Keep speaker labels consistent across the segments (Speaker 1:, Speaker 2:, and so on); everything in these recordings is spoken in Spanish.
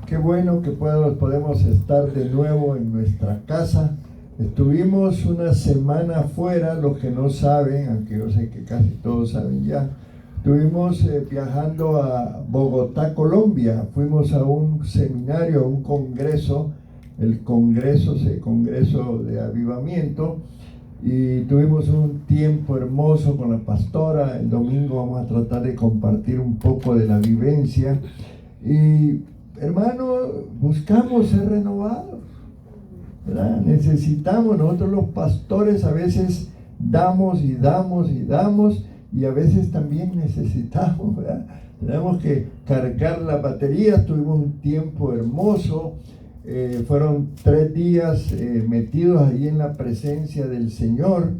Speaker 1: Qué bueno que podemos estar de nuevo en nuestra casa. Estuvimos una semana afuera, los que no saben, aunque yo sé que casi todos saben ya. Estuvimos viajando a Bogotá, Colombia. Fuimos a un seminario, a un congreso, el congreso de avivamiento, y tuvimos un tiempo hermoso con la pastora. El domingo vamos a tratar de compartir un poco de la vivencia. Y hermano, buscamos ser renovados, ¿verdad? Necesitamos, nosotros los pastores a veces damos y damos y damos, y a veces también necesitamos, ¿verdad? Tenemos que cargar la batería. Tuvimos un tiempo hermoso, fueron 3 días metidos ahí en la presencia del Señor,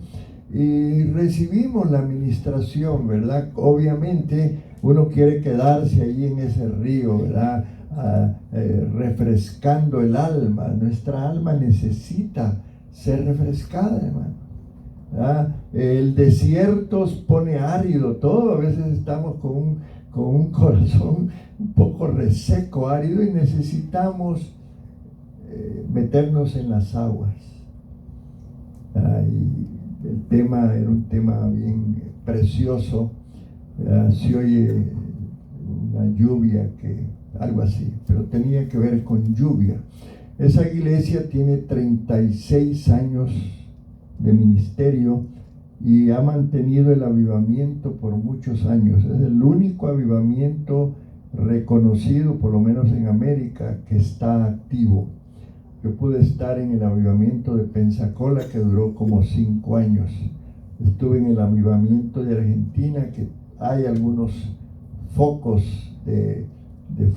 Speaker 1: y recibimos la administración, ¿verdad? Obviamente uno quiere quedarse ahí en ese río, ¿verdad? Refrescando el alma. Nuestra alma necesita ser refrescada, hermano, ¿verdad? El desierto pone árido todo. A veces estamos con un corazón un poco reseco, árido, y necesitamos meternos en las aguas. Y el tema era un tema bien precioso. Se oye una lluvia, algo así, pero tenía que ver con lluvia. Esa iglesia tiene 36 años de ministerio y ha mantenido el avivamiento por muchos años. Es el único avivamiento reconocido, por lo menos en América, que está activo. Yo pude estar en el avivamiento de Pensacola, que duró como 5 años. Estuve en el avivamiento de Argentina, que hay algunos focos de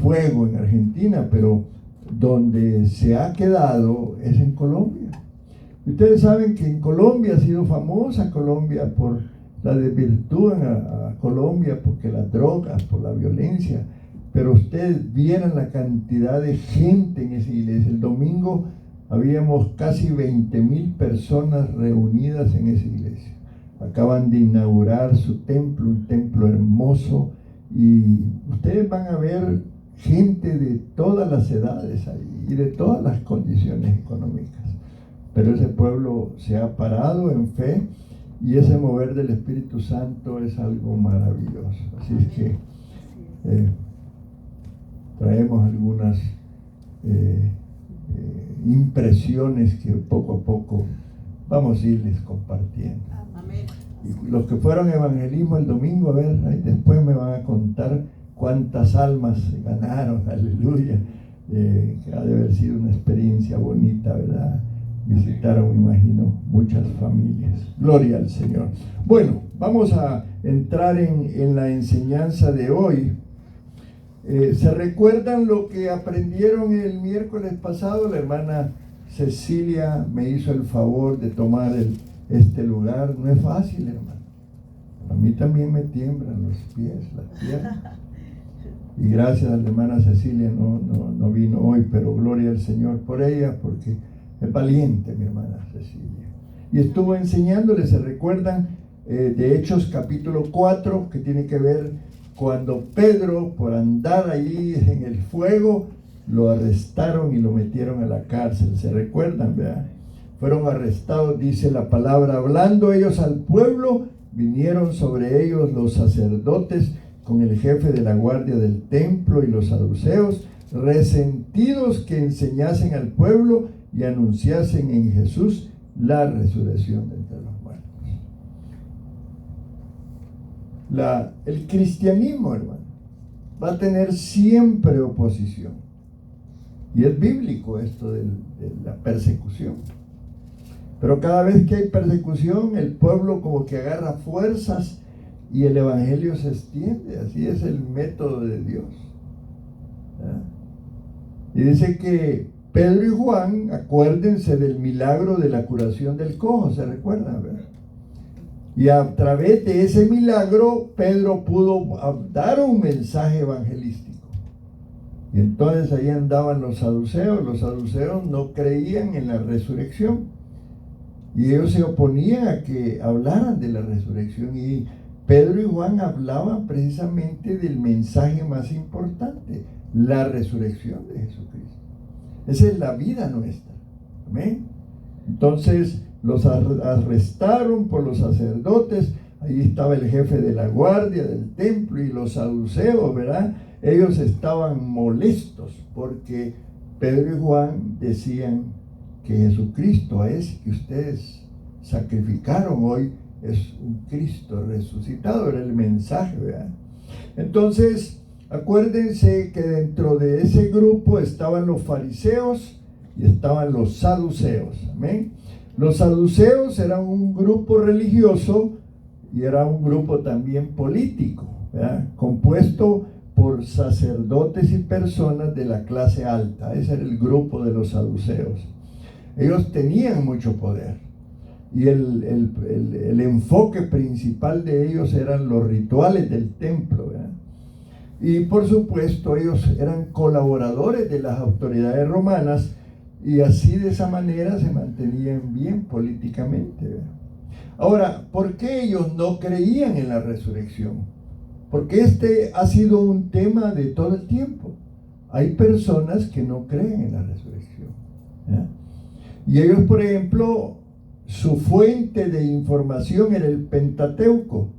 Speaker 1: fuego en Argentina, pero donde se ha quedado es en Colombia. Y ustedes saben que en Colombia ha sido famosa Colombia por la desvirtud a Colombia, porque las drogas, por la violencia. Pero ustedes vieran la cantidad de gente en esa iglesia. El domingo habíamos casi 20,000 personas reunidas en esa iglesia. Acaban de inaugurar su templo, un templo hermoso, y ustedes van a ver gente de todas las edades ahí y de todas las condiciones económicas. Pero ese pueblo se ha parado en fe, y ese mover del Espíritu Santo es algo maravilloso. Así es que traemos algunas impresiones que poco a poco vamos a irles compartiendo.
Speaker 2: Amén.
Speaker 1: Y los que fueron a evangelismo el domingo, a ver, ahí después me van a contar cuántas almas se ganaron, aleluya. Que ha de haber sido una experiencia bonita, ¿verdad? Visitaron, me imagino, muchas familias. Gloria al Señor. Bueno, vamos a entrar en la enseñanza de hoy. ¿Se recuerdan lo que aprendieron el miércoles pasado? La hermana Cecilia me hizo el favor de tomar este lugar. No es fácil, hermano. A mí también me tiemblan los pies, las piernas. Y gracias a la hermana Cecilia no vino hoy, pero gloria al Señor por ella, porque es valiente mi hermana Cecilia. Y estuvo enseñándoles, ¿se recuerdan? De Hechos capítulo 4, que tiene que ver cuando Pedro, por andar ahí en el fuego, lo arrestaron y lo metieron a la cárcel. ¿Se recuerdan, verdad? Fueron arrestados, dice la palabra. Hablando ellos al pueblo, vinieron sobre ellos los sacerdotes con el jefe de la guardia del templo y los saduceos, resentidos que enseñasen al pueblo y anunciasen en Jesús la resurrección de entre los muertos. El cristianismo, hermano, va a tener siempre oposición. Y es bíblico esto de la persecución. Pero cada vez que hay persecución, el pueblo como que agarra fuerzas y el evangelio se extiende. Así es el método de Dios. ¿verdad? Y dice que Pedro y Juan, acuérdense del milagro de la curación del cojo, ¿se recuerdan, verdad? Y a través de ese milagro, Pedro pudo dar un mensaje evangelístico. Y entonces ahí andaban los saduceos. Los saduceos no creían en la resurrección. Y ellos se oponían a que hablaran de la resurrección. Y Pedro y Juan hablaban precisamente del mensaje más importante, la resurrección de Jesucristo. Esa es la vida nuestra. Amén. Entonces los arrestaron por los sacerdotes. Ahí estaba el jefe de la guardia del templo y los saduceos, ¿verdad? Ellos estaban molestos porque Pedro y Juan decían que Jesucristo, a ese que ustedes sacrificaron hoy, es un Cristo resucitado. Era el mensaje, ¿verdad? Entonces, acuérdense que dentro de ese grupo estaban los fariseos y estaban los saduceos. Amén. Los saduceos eran un grupo religioso y era un grupo también político, ¿verdad? Compuesto por sacerdotes y personas de la clase alta. Ese era el grupo de los saduceos. Ellos tenían mucho poder y el enfoque principal de ellos eran los rituales del templo, ¿verdad? Y por supuesto ellos eran colaboradores de las autoridades romanas y así de esa manera se mantenían bien políticamente, ¿verdad? Ahora, ¿por qué ellos no creían en la resurrección? Porque este ha sido un tema de todo el tiempo. Hay personas que no creen en la resurrección, ¿verdad? Y ellos, por ejemplo, su fuente de información era el Pentateuco.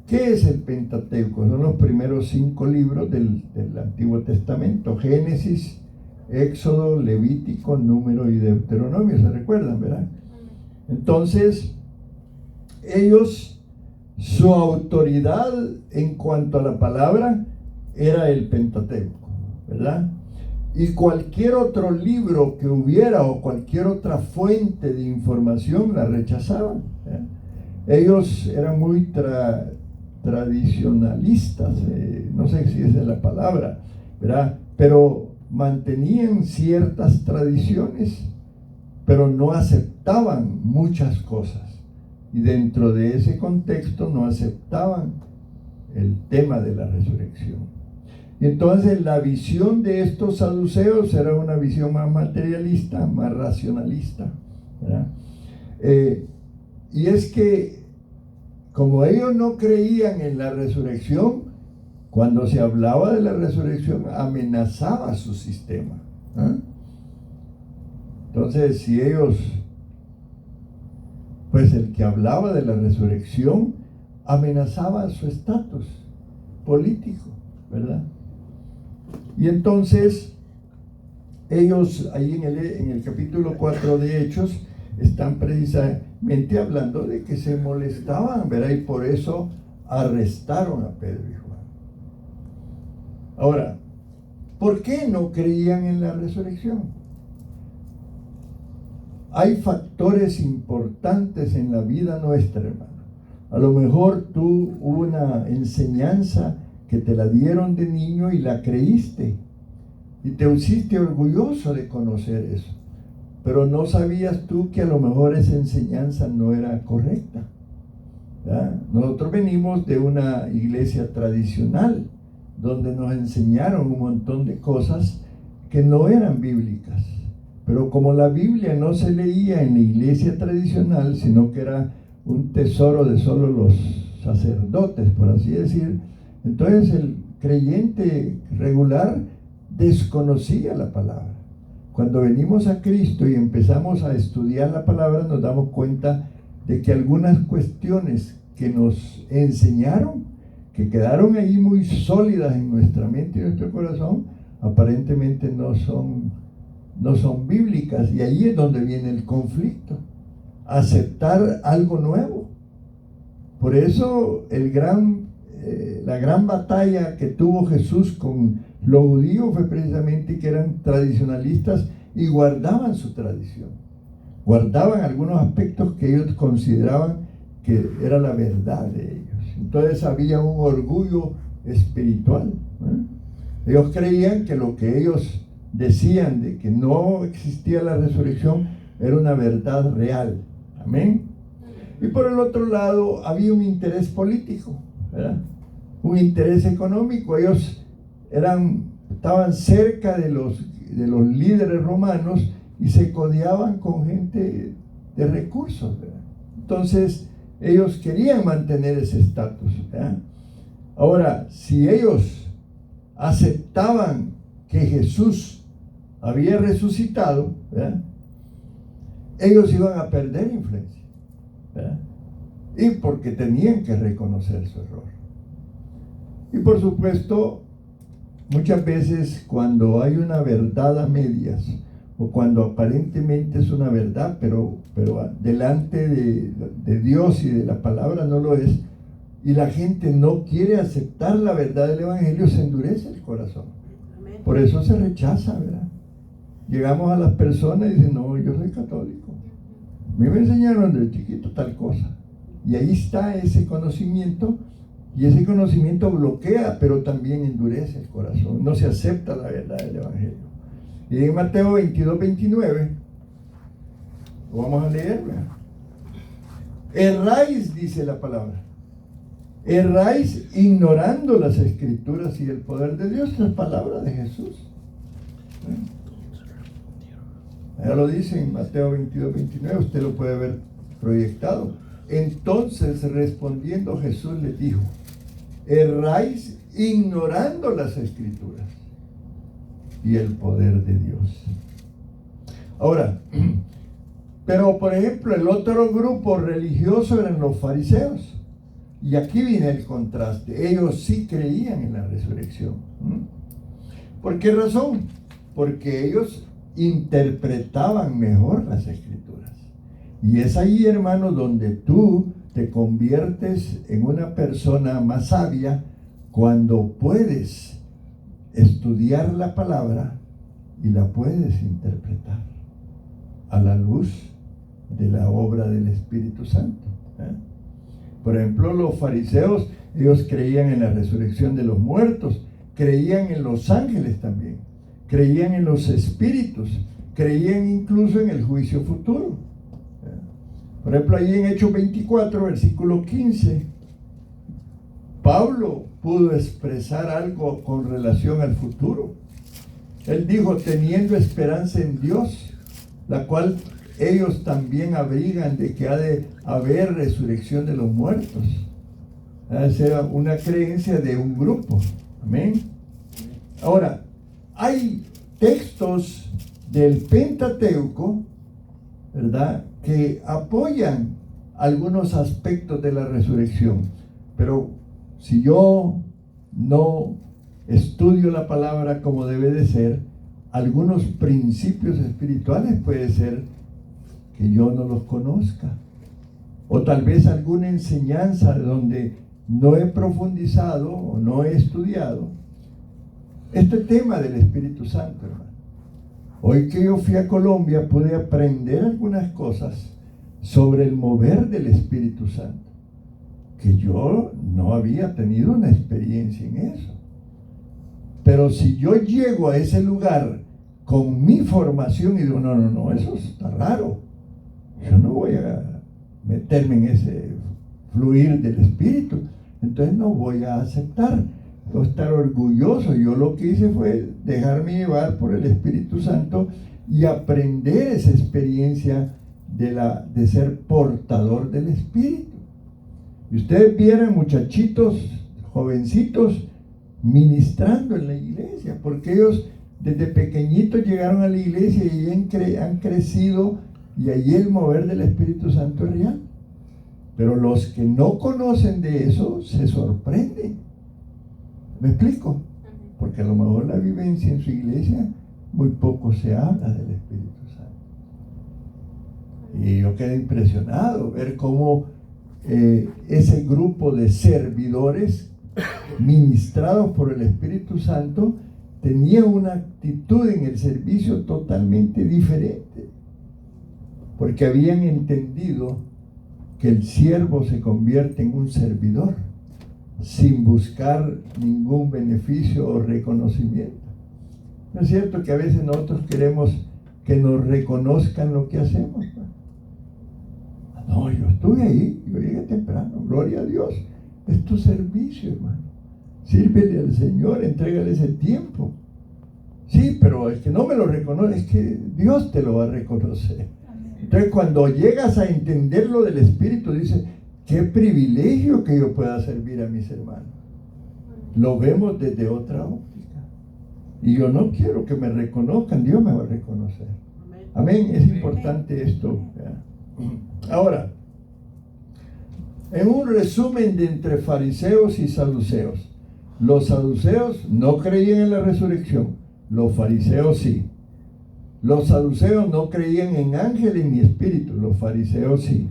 Speaker 1: ¿Qué es el Pentateuco? Son los primeros 5 libros del Antiguo Testamento: Génesis, Éxodo, Levítico, Número y Deuteronomio. ¿Se recuerdan, verdad? Entonces, ellos, su autoridad en cuanto a la palabra era el Pentateuco, ¿verdad? Y cualquier otro libro que hubiera o cualquier otra fuente de información la rechazaban, ¿verdad? Ellos eran muy tradicionalistas, no sé si esa es la palabra, ¿verdad? Pero mantenían ciertas tradiciones, pero no aceptaban muchas cosas. Y dentro de ese contexto no aceptaban el tema de la resurrección. Y entonces la visión de estos saduceos era una visión más materialista, más racionalista, ¿verdad? Y es que como ellos no creían en la resurrección, cuando se hablaba de la resurrección amenazaba su sistema, ¿eh? Entonces, si ellos, pues el que hablaba de la resurrección amenazaba su estatus político, ¿verdad? Y entonces ellos ahí en el capítulo 4 de Hechos están precisamente hablando de que se molestaban, ¿verdad? Y por eso arrestaron a Pedro y Juan. Ahora, ¿por qué no creían en la resurrección? Hay factores importantes en la vida nuestra, hermano. A lo mejor tú hubo una enseñanza que te la dieron de niño y la creíste y te hiciste orgulloso de conocer eso, pero no sabías tú que a lo mejor esa enseñanza no era correcta, ¿verdad? Nosotros venimos de una iglesia tradicional donde nos enseñaron un montón de cosas que no eran bíblicas, pero como la Biblia no se leía en la iglesia tradicional, sino que era un tesoro de solo los sacerdotes, por así decir, entonces el creyente regular desconocía la palabra. Cuando venimos a Cristo y empezamos a estudiar la palabra, nos damos cuenta de que algunas cuestiones que nos enseñaron, que quedaron ahí muy sólidas en nuestra mente y nuestro corazón, aparentemente no son bíblicas, y ahí es donde viene el conflicto, aceptar algo nuevo. Por eso la gran batalla que tuvo Jesús con los judíos fue precisamente que eran tradicionalistas y guardaban su tradición, guardaban algunos aspectos que ellos consideraban que era la verdad de ellos. Entonces había un orgullo espiritual, ¿eh? Ellos creían que lo que ellos decían de que no existía la resurrección era una verdad real. Amén. Y por el otro lado había un interés político, ¿verdad? Un interés económico. Ellos estaban cerca de los líderes romanos y se codeaban con gente de recursos, ¿verdad? Entonces ellos querían mantener ese estatus, ¿verdad? Ahora, si ellos aceptaban que Jesús había resucitado, ¿verdad?, ellos iban a perder influencia, ¿verdad?, y porque tenían que reconocer su error. Y por supuesto, muchas veces cuando hay una verdad a medias, o cuando aparentemente es una verdad, pero delante de Dios y de la palabra no lo es, y la gente no quiere aceptar la verdad del Evangelio, se endurece el corazón. Por eso se rechaza, ¿verdad? Llegamos a las personas y dicen, no, yo soy católico. A mí me enseñaron desde chiquito tal cosa. Y ahí está ese conocimiento, y ese conocimiento bloquea, pero también endurece el corazón. No se acepta la verdad del Evangelio. Y en Mateo 22, 29, lo vamos a leer, ¿verdad? Erráis, dice la palabra. Erráis ignorando las Escrituras y el poder de Dios, la palabra de Jesús. Ya lo dice en Mateo 22, 29, usted lo puede ver proyectado. Entonces, respondiendo Jesús les dijo, erráis ignorando las Escrituras y el poder de Dios. Ahora, pero por ejemplo, el otro grupo religioso eran los fariseos. Y aquí viene el contraste. Ellos sí creían en la resurrección. ¿Por qué razón? Porque ellos interpretaban mejor las Escrituras. Y es ahí, hermano, donde tú te conviertes en una persona más sabia, cuando puedes estudiar la palabra y la puedes interpretar a la luz de la obra del Espíritu Santo. Por ejemplo, los fariseos, ellos creían en la resurrección de los muertos, creían en los ángeles también, creían en los espíritus, creían incluso en el juicio futuro. Por ejemplo, ahí en Hechos 24, versículo 15, Pablo pudo expresar algo con relación al futuro. Él dijo, teniendo esperanza en Dios, la cual ellos también abrigan de que ha de haber resurrección de los muertos. Esa era una creencia de un grupo. Amén. Ahora, hay textos del Pentateuco, ¿verdad?, que apoyan algunos aspectos de la resurrección. Pero si yo no estudio la palabra como debe de ser, algunos principios espirituales puede ser que yo no los conozca. O tal vez alguna enseñanza donde no he profundizado o no he estudiado este tema del Espíritu Santo, hermano. Hoy que yo fui a Colombia pude aprender algunas cosas sobre el mover del Espíritu Santo, que yo no había tenido una experiencia en eso. Pero si yo llego a ese lugar con mi formación y digo, no, eso está raro, yo no voy a meterme en ese fluir del Espíritu, entonces no voy a aceptar, voy a estar orgulloso. Yo lo que hice fue dejarme llevar por el Espíritu Santo y aprender esa experiencia de ser portador del Espíritu. Y ustedes vieran muchachitos, jovencitos, ministrando en la iglesia, porque ellos desde pequeñitos llegaron a la iglesia y han crecido, y allí el mover del Espíritu Santo es real. Pero los que no conocen de eso se sorprenden. ¿Me explico? Porque a lo mejor la vivencia en su iglesia muy poco se habla del Espíritu Santo. Y yo quedé impresionado ver cómo ese grupo de servidores ministrados por el Espíritu Santo tenía una actitud en el servicio totalmente diferente, porque habían entendido que el siervo se convierte en un servidor sin buscar ningún beneficio o reconocimiento. ¿No es cierto que a veces nosotros queremos que nos reconozcan lo que hacemos? No, yo estuve ahí, yo llegué temprano, gloria a Dios. Es tu servicio, hermano. Sírvele al Señor, entrégale ese tiempo. Sí, pero es que no me lo reconoce, es que Dios te lo va a reconocer. Entonces, cuando llegas a entender lo del Espíritu, dices, qué privilegio que yo pueda servir a mis hermanos. Lo vemos desde otra óptica. Y yo no quiero que me reconozcan, Dios me va a reconocer. Amén. Es importante esto. Ahora, en un resumen de entre fariseos y saduceos. Los saduceos no creían en la resurrección, los fariseos sí. Los saduceos no creían en ángeles ni espíritus, los fariseos sí.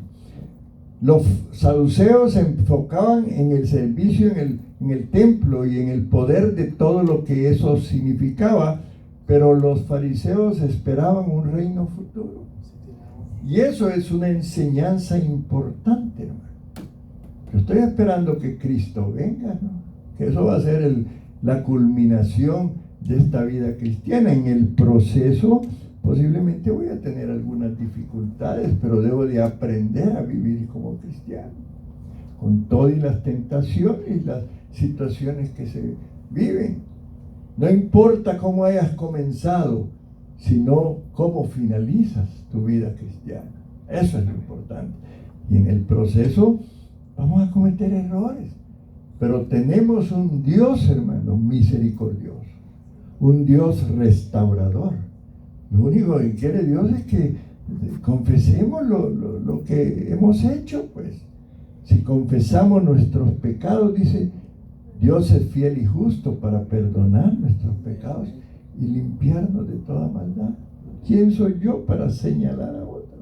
Speaker 1: Los saduceos se enfocaban en el servicio en el templo y en el poder de todo lo que eso significaba, pero los fariseos esperaban un reino futuro. Y eso es una enseñanza importante, hermano. Yo estoy esperando que Cristo venga, ¿no? Que eso va a ser la culminación de esta vida cristiana. En el proceso posiblemente voy a tener algunas dificultades, pero debo de aprender a vivir como cristiano, con todas las tentaciones y las situaciones que se viven. No importa cómo hayas comenzado, sino cómo finalizas tu vida cristiana. Eso es lo importante. Y en el proceso vamos a cometer errores, pero tenemos un Dios, hermano, misericordioso, un Dios restaurador. Lo único que quiere Dios es que confesemos lo que hemos hecho, pues. Si confesamos nuestros pecados, dice, Dios es fiel y justo para perdonar nuestros pecados y limpiarnos de toda maldad. ¿Quién soy yo para señalar a otro?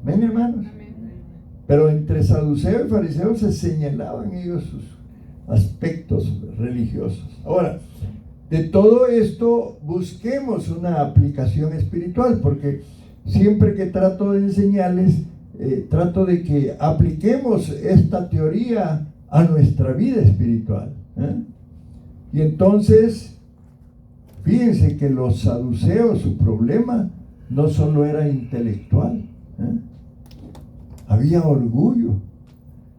Speaker 1: ¿Ven, hermanos? Pero entre saduceos y fariseos se señalaban ellos sus aspectos religiosos. Ahora, de todo esto busquemos una aplicación espiritual, porque siempre que trato de enseñarles, trato de que apliquemos esta teoría a nuestra vida espiritual. Y entonces, fíjense que los saduceos, su problema no solo era intelectual, había orgullo,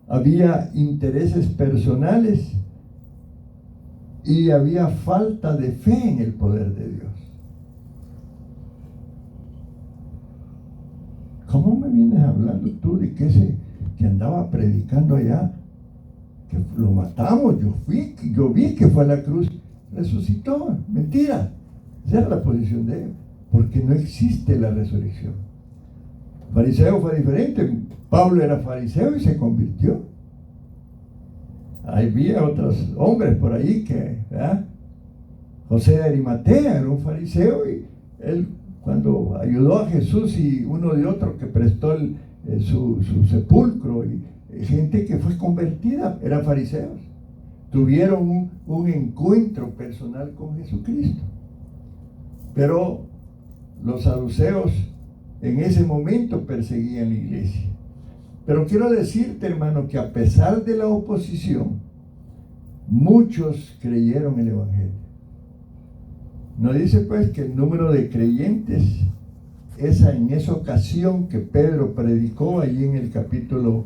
Speaker 1: había intereses personales y había falta de fe en el poder de Dios. ¿Cómo me vienes hablando tú de que andaba predicando allá? Que lo matamos, yo vi que fue a la cruz, resucitó. Mentira. Esa era la posición de él, porque no existe la resurrección. Fariseo fue diferente. Pablo era fariseo y se convirtió. Había otros hombres por ahí ¿verdad? José de Arimatea era un fariseo y él, cuando ayudó a Jesús y uno de otro que prestó su sepulcro, y gente que fue convertida, eran fariseos. Tuvieron un encuentro personal con Jesucristo. Pero los saduceos en ese momento perseguían la iglesia. Pero quiero decirte, hermano, que a pesar de la oposición, muchos creyeron el Evangelio. No dice pues que el número de creyentes, en esa ocasión que Pedro predicó allí en el capítulo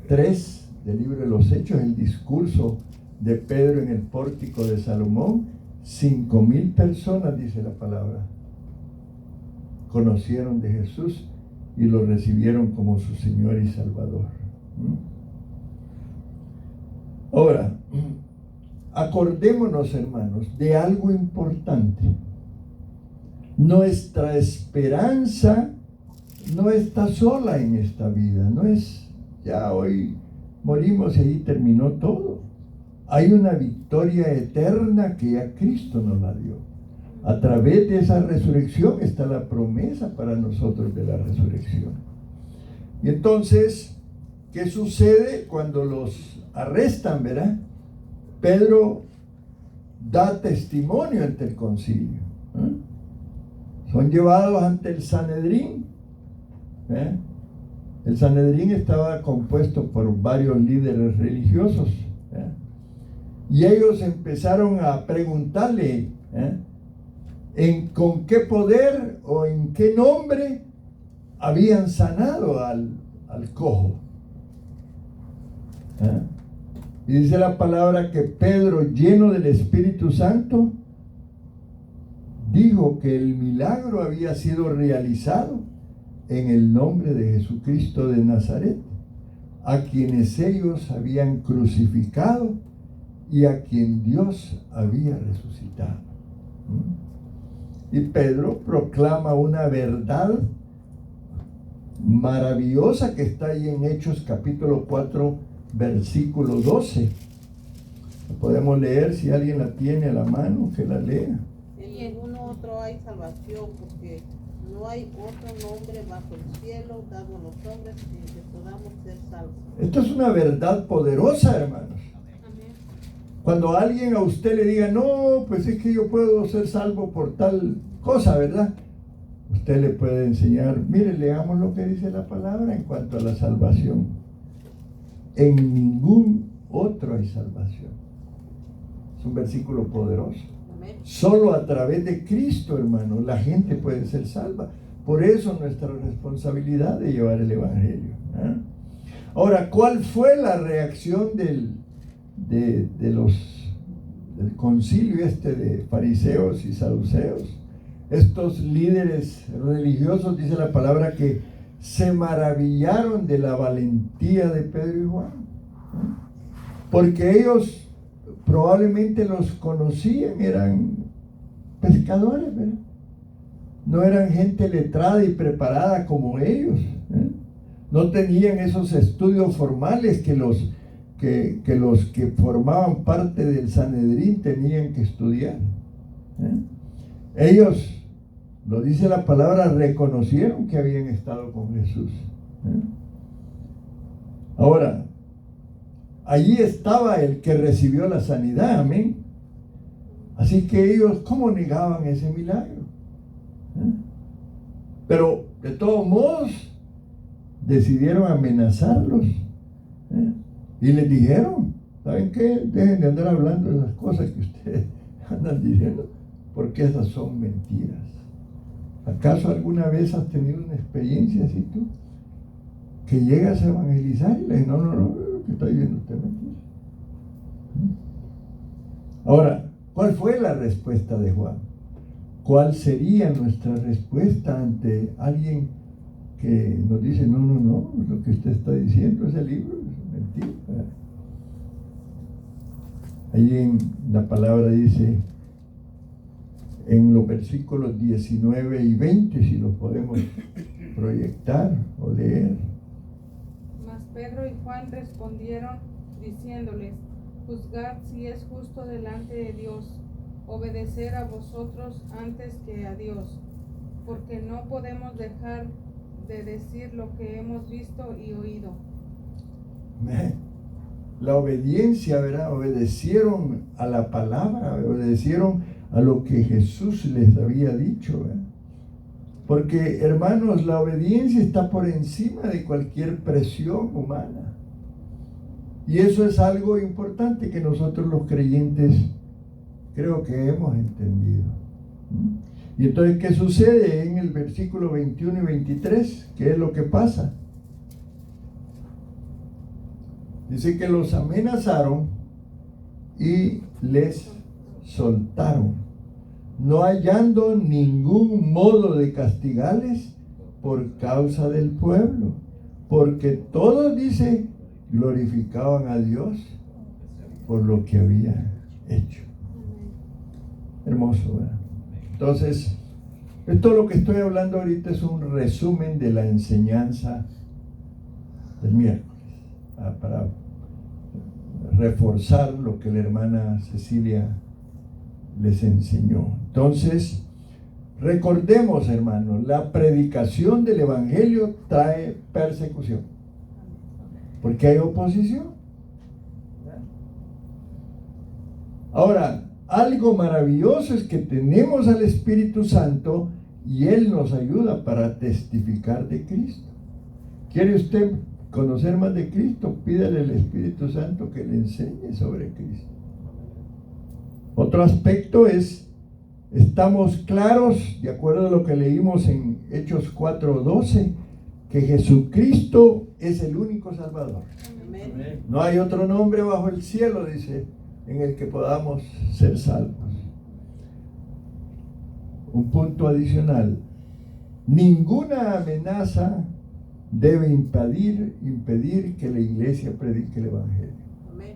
Speaker 1: 3 del libro de los Hechos, el discurso de Pedro en el pórtico de Salomón, 5,000 personas, dice la palabra, conocieron de Jesús y lo recibieron como su Señor y Salvador. Ahora, acordémonos, hermanos, de algo importante. Nuestra esperanza no está sola en esta vida, no es ya hoy morimos y ahí terminó todo. Hay una victoria eterna que ya Cristo nos la dio. A través de esa resurrección está la promesa para nosotros de la resurrección. Y entonces, ¿qué sucede cuando los arrestan, verdad? Pedro da testimonio ante el concilio. Son llevados ante el Sanedrín. El Sanedrín estaba compuesto por varios líderes religiosos. Y ellos empezaron a preguntarle con qué poder o en qué nombre habían sanado al cojo. Y dice la palabra que Pedro, lleno del Espíritu Santo, dijo que el milagro había sido realizado en el nombre de Jesucristo de Nazaret, a quienes ellos habían crucificado y a quien Dios había resucitado. Y Pedro proclama una verdad maravillosa que está ahí en Hechos capítulo 4, versículo 12. Podemos leer, si alguien la tiene a la mano, que la lea.
Speaker 2: En ningún otro hay salvación, porque no hay otro nombre bajo el cielo dado a los hombres en que podamos ser salvos.
Speaker 1: Esto es una verdad poderosa, hermanos.
Speaker 2: Amén.
Speaker 1: Cuando alguien a usted le diga, no, pues es que yo puedo ser salvo por tal cosa, ¿verdad? Usted le puede enseñar, mire, leamos lo que dice la palabra en cuanto a la salvación. En ningún otro hay salvación. Es un versículo poderoso.
Speaker 2: Amén.
Speaker 1: Solo a través de Cristo, hermano, la gente puede ser salva. Por eso nuestra responsabilidad de llevar el Evangelio. Ahora, ¿cuál fue la reacción del concilio de fariseos y saduceos? Estos líderes religiosos, dice la palabra, que se maravillaron de la valentía de Pedro y Juan, porque ellos probablemente los conocían, eran pescadores, ¿verdad? No eran gente letrada y preparada como ellos, no tenían esos estudios formales que los que formaban parte del Sanedrín tenían que estudiar. Ellos, lo dice la palabra, reconocieron que habían estado con Jesús. Ahora, allí estaba el que recibió la sanidad, amén. Así que ellos, ¿cómo negaban ese milagro? Pero de todos modos decidieron amenazarlos, y les dijeron, ¿saben qué? Dejen de andar hablando de esas cosas que ustedes andan diciendo, porque esas son mentiras. ¿Acaso alguna vez has tenido una experiencia así tú? Que llegas a evangelizar y le dices, no, lo que está diciendo usted es mentira. Ahora, ¿cuál fue la respuesta de Juan? ¿Cuál sería nuestra respuesta ante alguien que nos dice, no, lo que usted está diciendo, ese libro es mentira? Ahí en la palabra dice, en los versículos 19 y 20, si los podemos proyectar o leer.
Speaker 3: Mas Pedro y Juan respondieron diciéndoles, juzgad si es justo delante de Dios obedecer a vosotros antes que a Dios, porque no podemos dejar de decir lo que hemos visto y oído.
Speaker 1: La obediencia, ¿verdad? Obedecieron a la palabra, obedecieron a lo que Jesús les había dicho, ¿verdad? Porque, hermanos, la obediencia está por encima de cualquier presión humana. Y eso es algo importante que nosotros los creyentes creo que hemos entendido. Y entonces, ¿qué sucede en el versículo 21 y 23? ¿Qué es lo que pasa? Dice que los amenazaron y les soltaron, no hallando ningún modo de castigarles por causa del pueblo, porque todos, dice, glorificaban a Dios por lo que había hecho. Hermoso, ¿verdad? Entonces, esto lo que estoy hablando ahorita es un resumen de la enseñanza del miércoles, para reforzar lo que la hermana Cecilia les enseñó. Entonces, recordemos, hermanos, la predicación del evangelio trae persecución, porque hay oposición. Ahora, algo maravilloso es que tenemos al Espíritu Santo y Él nos ayuda para testificar de Cristo. ¿Quiere usted conocer más de Cristo? Pídale al Espíritu Santo que le enseñe sobre Cristo. Otro aspecto es, estamos claros, de acuerdo a lo que leímos en Hechos 4:12, que Jesucristo es el único Salvador.
Speaker 2: Amén.
Speaker 1: No hay otro nombre bajo el cielo, dice, en el que podamos ser salvos. Un punto adicional: ninguna amenaza debe impedir que la iglesia predique el evangelio.
Speaker 2: Amén.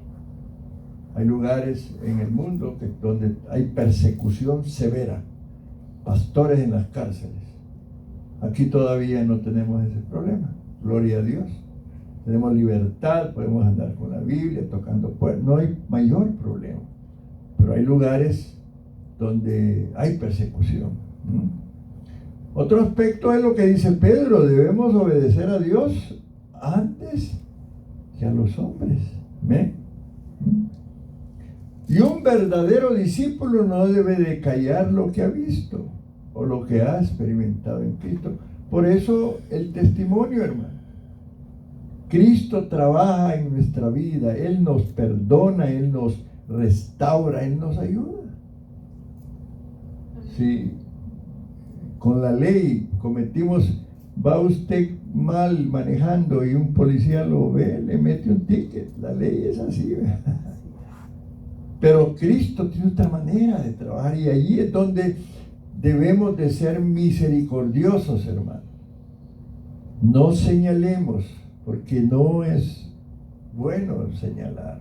Speaker 1: Hay lugares en el mundo donde hay persecución severa, pastores en las cárceles. Aquí todavía no tenemos ese problema, gloria a Dios. Tenemos libertad, podemos andar con la Biblia, tocando puertas, no hay mayor problema. Pero hay lugares donde hay persecución. Otro aspecto es lo que dice Pedro: debemos obedecer a Dios antes que a los hombres. ¿Amén? Y un verdadero discípulo no debe de callar lo que ha visto o lo que ha experimentado en Cristo. Por eso el testimonio, hermano. Cristo trabaja en nuestra vida, Él nos perdona, Él nos restaura, Él nos ayuda. Si con la ley cometimos, va usted mal manejando y un policía lo ve, le mete un ticket, la ley es así, ¿verdad? Pero Cristo tiene otra manera de trabajar, y allí es donde debemos de ser misericordiosos, hermano. No señalemos, porque no es bueno señalar.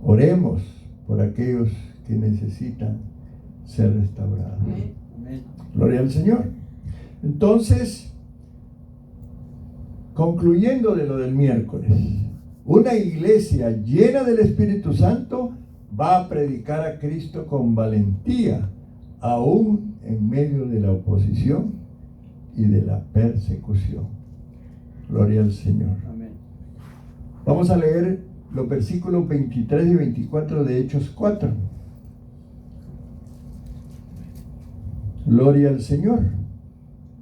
Speaker 1: Oremos por aquellos que necesitan ser restaurados.
Speaker 2: Amén.
Speaker 1: Gloria al Señor. Entonces, concluyendo de lo del miércoles, una iglesia llena del Espíritu Santo va a predicar a Cristo con valentía, aún en medio de la oposición y de la persecución. Gloria al Señor.
Speaker 4: Amén.
Speaker 1: Vamos a leer los versículos 23 y 24 de Hechos 4. Gloria al Señor.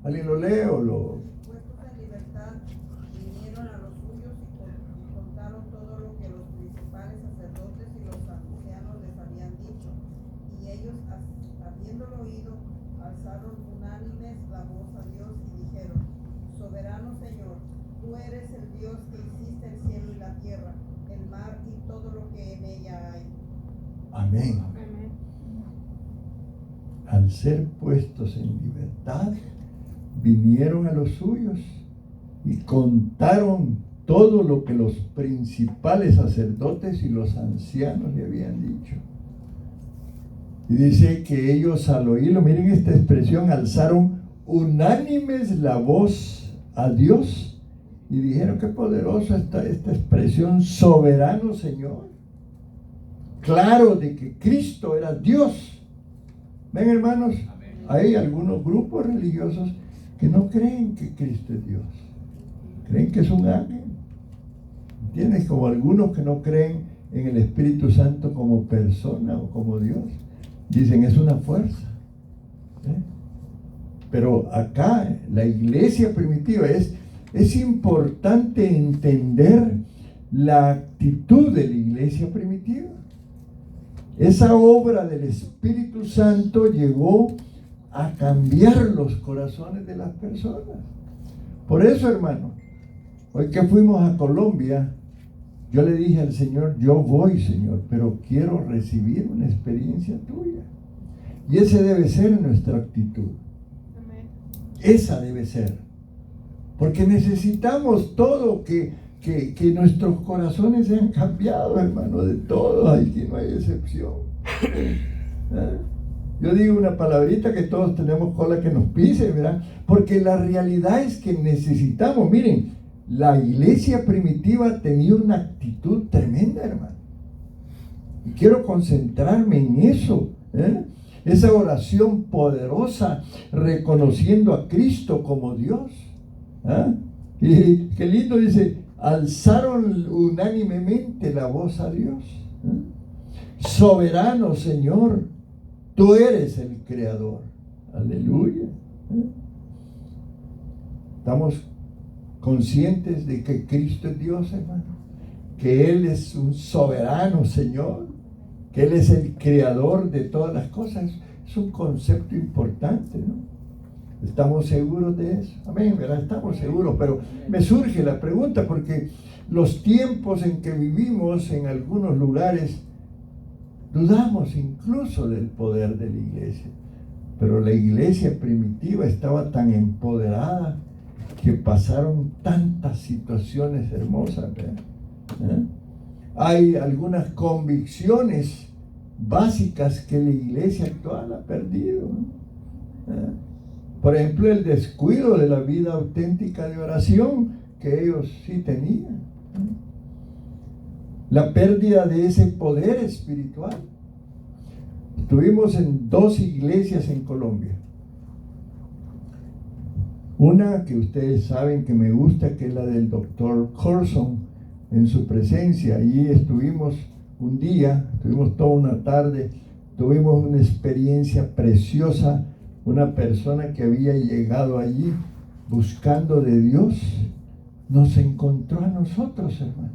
Speaker 1: ¿Alguien lo lee o lo...?
Speaker 5: Puestos en libertad, vinieron a los suyos y contaron todo lo que los principales sacerdotes y los ancianos les habían dicho. Y ellos, habiéndolo oído, alzaron unánimes la voz a Dios y dijeron: Soberano Señor, tú eres el Dios que hiciste el cielo y la tierra, el mar y todo lo que en ella hay.
Speaker 1: Amén.
Speaker 3: Amén.
Speaker 1: Al ser puestos en libertad, vinieron a los suyos y contaron todo lo que los principales sacerdotes y los ancianos le habían dicho. Y dice que ellos, al oírlo, miren esta expresión, alzaron unánimes la voz a Dios y dijeron: qué poderosa esta expresión, soberano Señor. Claro de que Cristo era Dios. ¿Ven, hermanos?
Speaker 4: Amén.
Speaker 1: Hay algunos grupos religiosos que no creen que Cristo es Dios. Creen que es un ángel. ¿Entiendes? Como algunos que no creen en el Espíritu Santo como persona o como Dios. Dicen, es una fuerza. Pero acá, la iglesia primitiva, es importante entender la actitud de la iglesia primitiva. Esa obra del Espíritu Santo llegó a cambiar los corazones de las personas. Por eso, hermano, hoy que fuimos a Colombia, yo le dije al Señor: yo voy, Señor, pero quiero recibir una experiencia tuya. Y esa debe ser nuestra actitud.
Speaker 3: Amén.
Speaker 1: Esa debe ser. Porque necesitamos todo que nuestros corazones sean cambiados, hermano, de todo. Aquí no hay excepción. Yo digo una palabrita que todos tenemos cola que nos pise, ¿verdad? Porque la realidad es que necesitamos, miren, la iglesia primitiva tenía una actitud tremenda, hermano. Y quiero concentrarme en eso, esa oración poderosa, reconociendo a Cristo como Dios. Y qué lindo, dice: alzaron unánimemente la voz a Dios. Soberano Señor, tú eres el Creador. Aleluya. Estamos conscientes de que Cristo es Dios, hermano, que Él es un soberano Señor, que Él es el creador de todas las cosas. Es un concepto importante, ¿no? ¿Estamos seguros de eso? Amén, ¿verdad? Estamos seguros, pero me surge la pregunta porque los tiempos en que vivimos en algunos lugares dudamos incluso del poder de la iglesia. Pero la iglesia primitiva estaba tan empoderada que pasaron tantas situaciones hermosas, ¿verdad? Hay algunas convicciones básicas que la iglesia actual ha perdido, ¿no? Por ejemplo, el descuido de la vida auténtica de oración que ellos sí tenían. La pérdida de ese poder espiritual. Estuvimos en 2 iglesias en Colombia. Una que ustedes saben que me gusta, que es la del doctor Corson, en su presencia. Allí estuvimos un día, estuvimos toda una tarde, tuvimos una experiencia preciosa. Una persona que había llegado allí buscando de Dios, nos encontró a nosotros, hermano.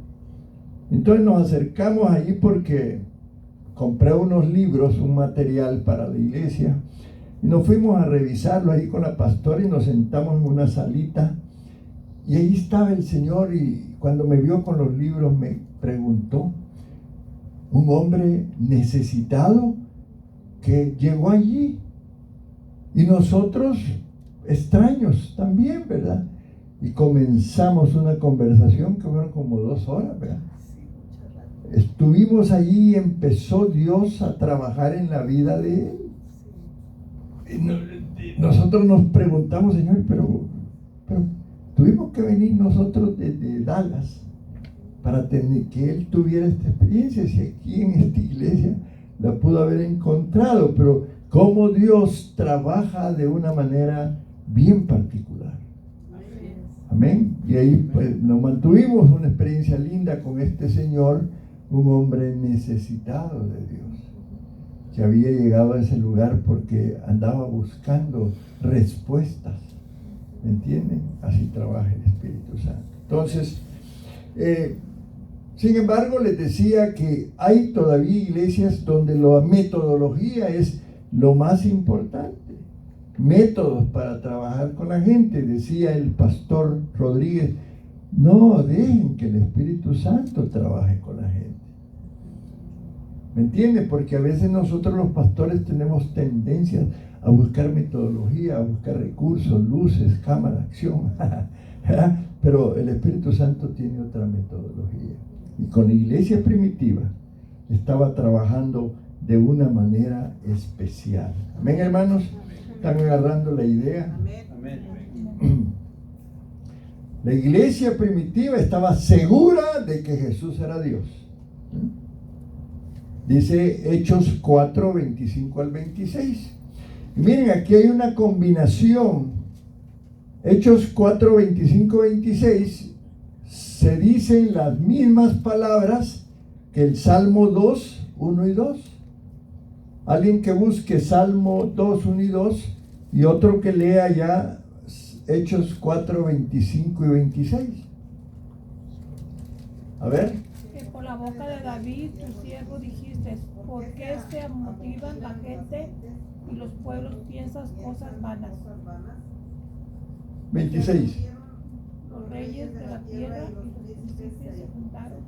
Speaker 1: Entonces nos acercamos allí porque compré unos libros, un material para la iglesia, y nos fuimos a revisarlo ahí con la pastora y nos sentamos en una salita, y ahí estaba el Señor, y cuando me vio con los libros me preguntó, un hombre necesitado que llegó allí, y nosotros extraños también, ¿verdad? Y comenzamos una conversación que fueron como 2 horas, ¿verdad? Estuvimos allí y empezó Dios a trabajar en la vida de él. Y nosotros nos preguntamos, Señor, pero tuvimos que venir nosotros desde Dallas para que él tuviera esta experiencia. Si aquí en esta iglesia la pudo haber encontrado, pero cómo Dios trabaja de una manera bien particular. Amén. Y ahí pues nos mantuvimos una experiencia linda con este señor, un hombre necesitado de Dios, que había llegado a ese lugar porque andaba buscando respuestas. ¿Me entienden? Así trabaja el Espíritu Santo. Entonces, sin embargo, les decía que hay todavía iglesias donde la metodología es lo más importante. Métodos para trabajar con la gente. Decía el pastor Rodríguez, no dejen que el Espíritu Santo trabaje con la gente. ¿Me entiendes? Porque a veces nosotros los pastores tenemos tendencias a buscar metodología, a buscar recursos, luces, cámara, acción. Pero el Espíritu Santo tiene otra metodología. Y con la iglesia primitiva estaba trabajando de una manera especial. Amén, hermanos. ¿Están agarrando la idea?
Speaker 5: Amén.
Speaker 1: La iglesia primitiva estaba segura de que Jesús era Dios. Dice Hechos 4, 25 al 26. Y miren, aquí hay una combinación. Hechos 4, 25, 26 se dicen las mismas palabras que el Salmo 2, 1 y 2. Alguien que busque Salmo 2, 1 y 2 y otro que lea ya Hechos 4, 25 y 26. A ver.
Speaker 4: Que por la boca de David, tu siervo, dijiste, ¿por qué se motivan la gente y los pueblos piensan cosas vanas?
Speaker 1: 26.
Speaker 4: Los reyes de la tierra y los príncipes se juntaron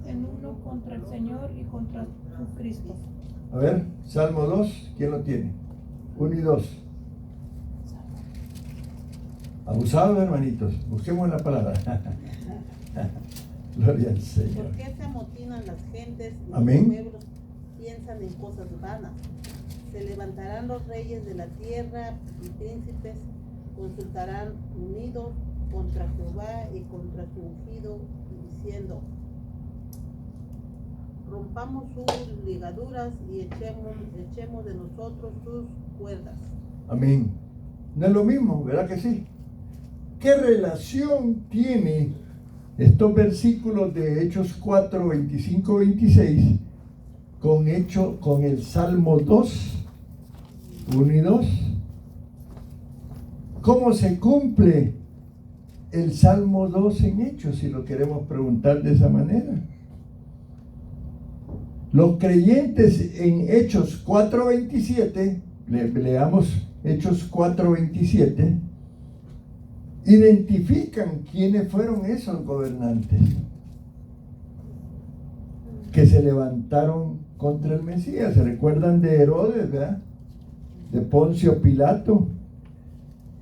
Speaker 4: en uno contra el Señor y contra su Cristo.
Speaker 1: A ver, Salmo 2, ¿quién lo tiene? 1 y 2. Abusados, hermanitos, busquemos la palabra. Gloria al Señor.
Speaker 2: ¿Por qué se amotinan las gentes y
Speaker 1: Amén.
Speaker 2: los pueblos piensan en cosas vanas? Se levantarán los reyes de la tierra y príncipes consultarán unidos contra Jehová y contra su ungido, diciendo, rompamos sus ligaduras y echemos de nosotros sus cuerdas.
Speaker 1: Amén. No es lo mismo, ¿verdad que sí? ¿Qué relación tiene estos versículos de Hechos 4, 25, 26 con el Salmo 2, 1 y 2? ¿Cómo se cumple el Salmo 2 en Hechos, si lo queremos preguntar de esa manera? Los creyentes en Hechos 4:27, leamos Hechos 4:27, identifican quiénes fueron esos gobernantes que se levantaron contra el Mesías. ¿Se recuerdan de Herodes, verdad? De Poncio Pilato,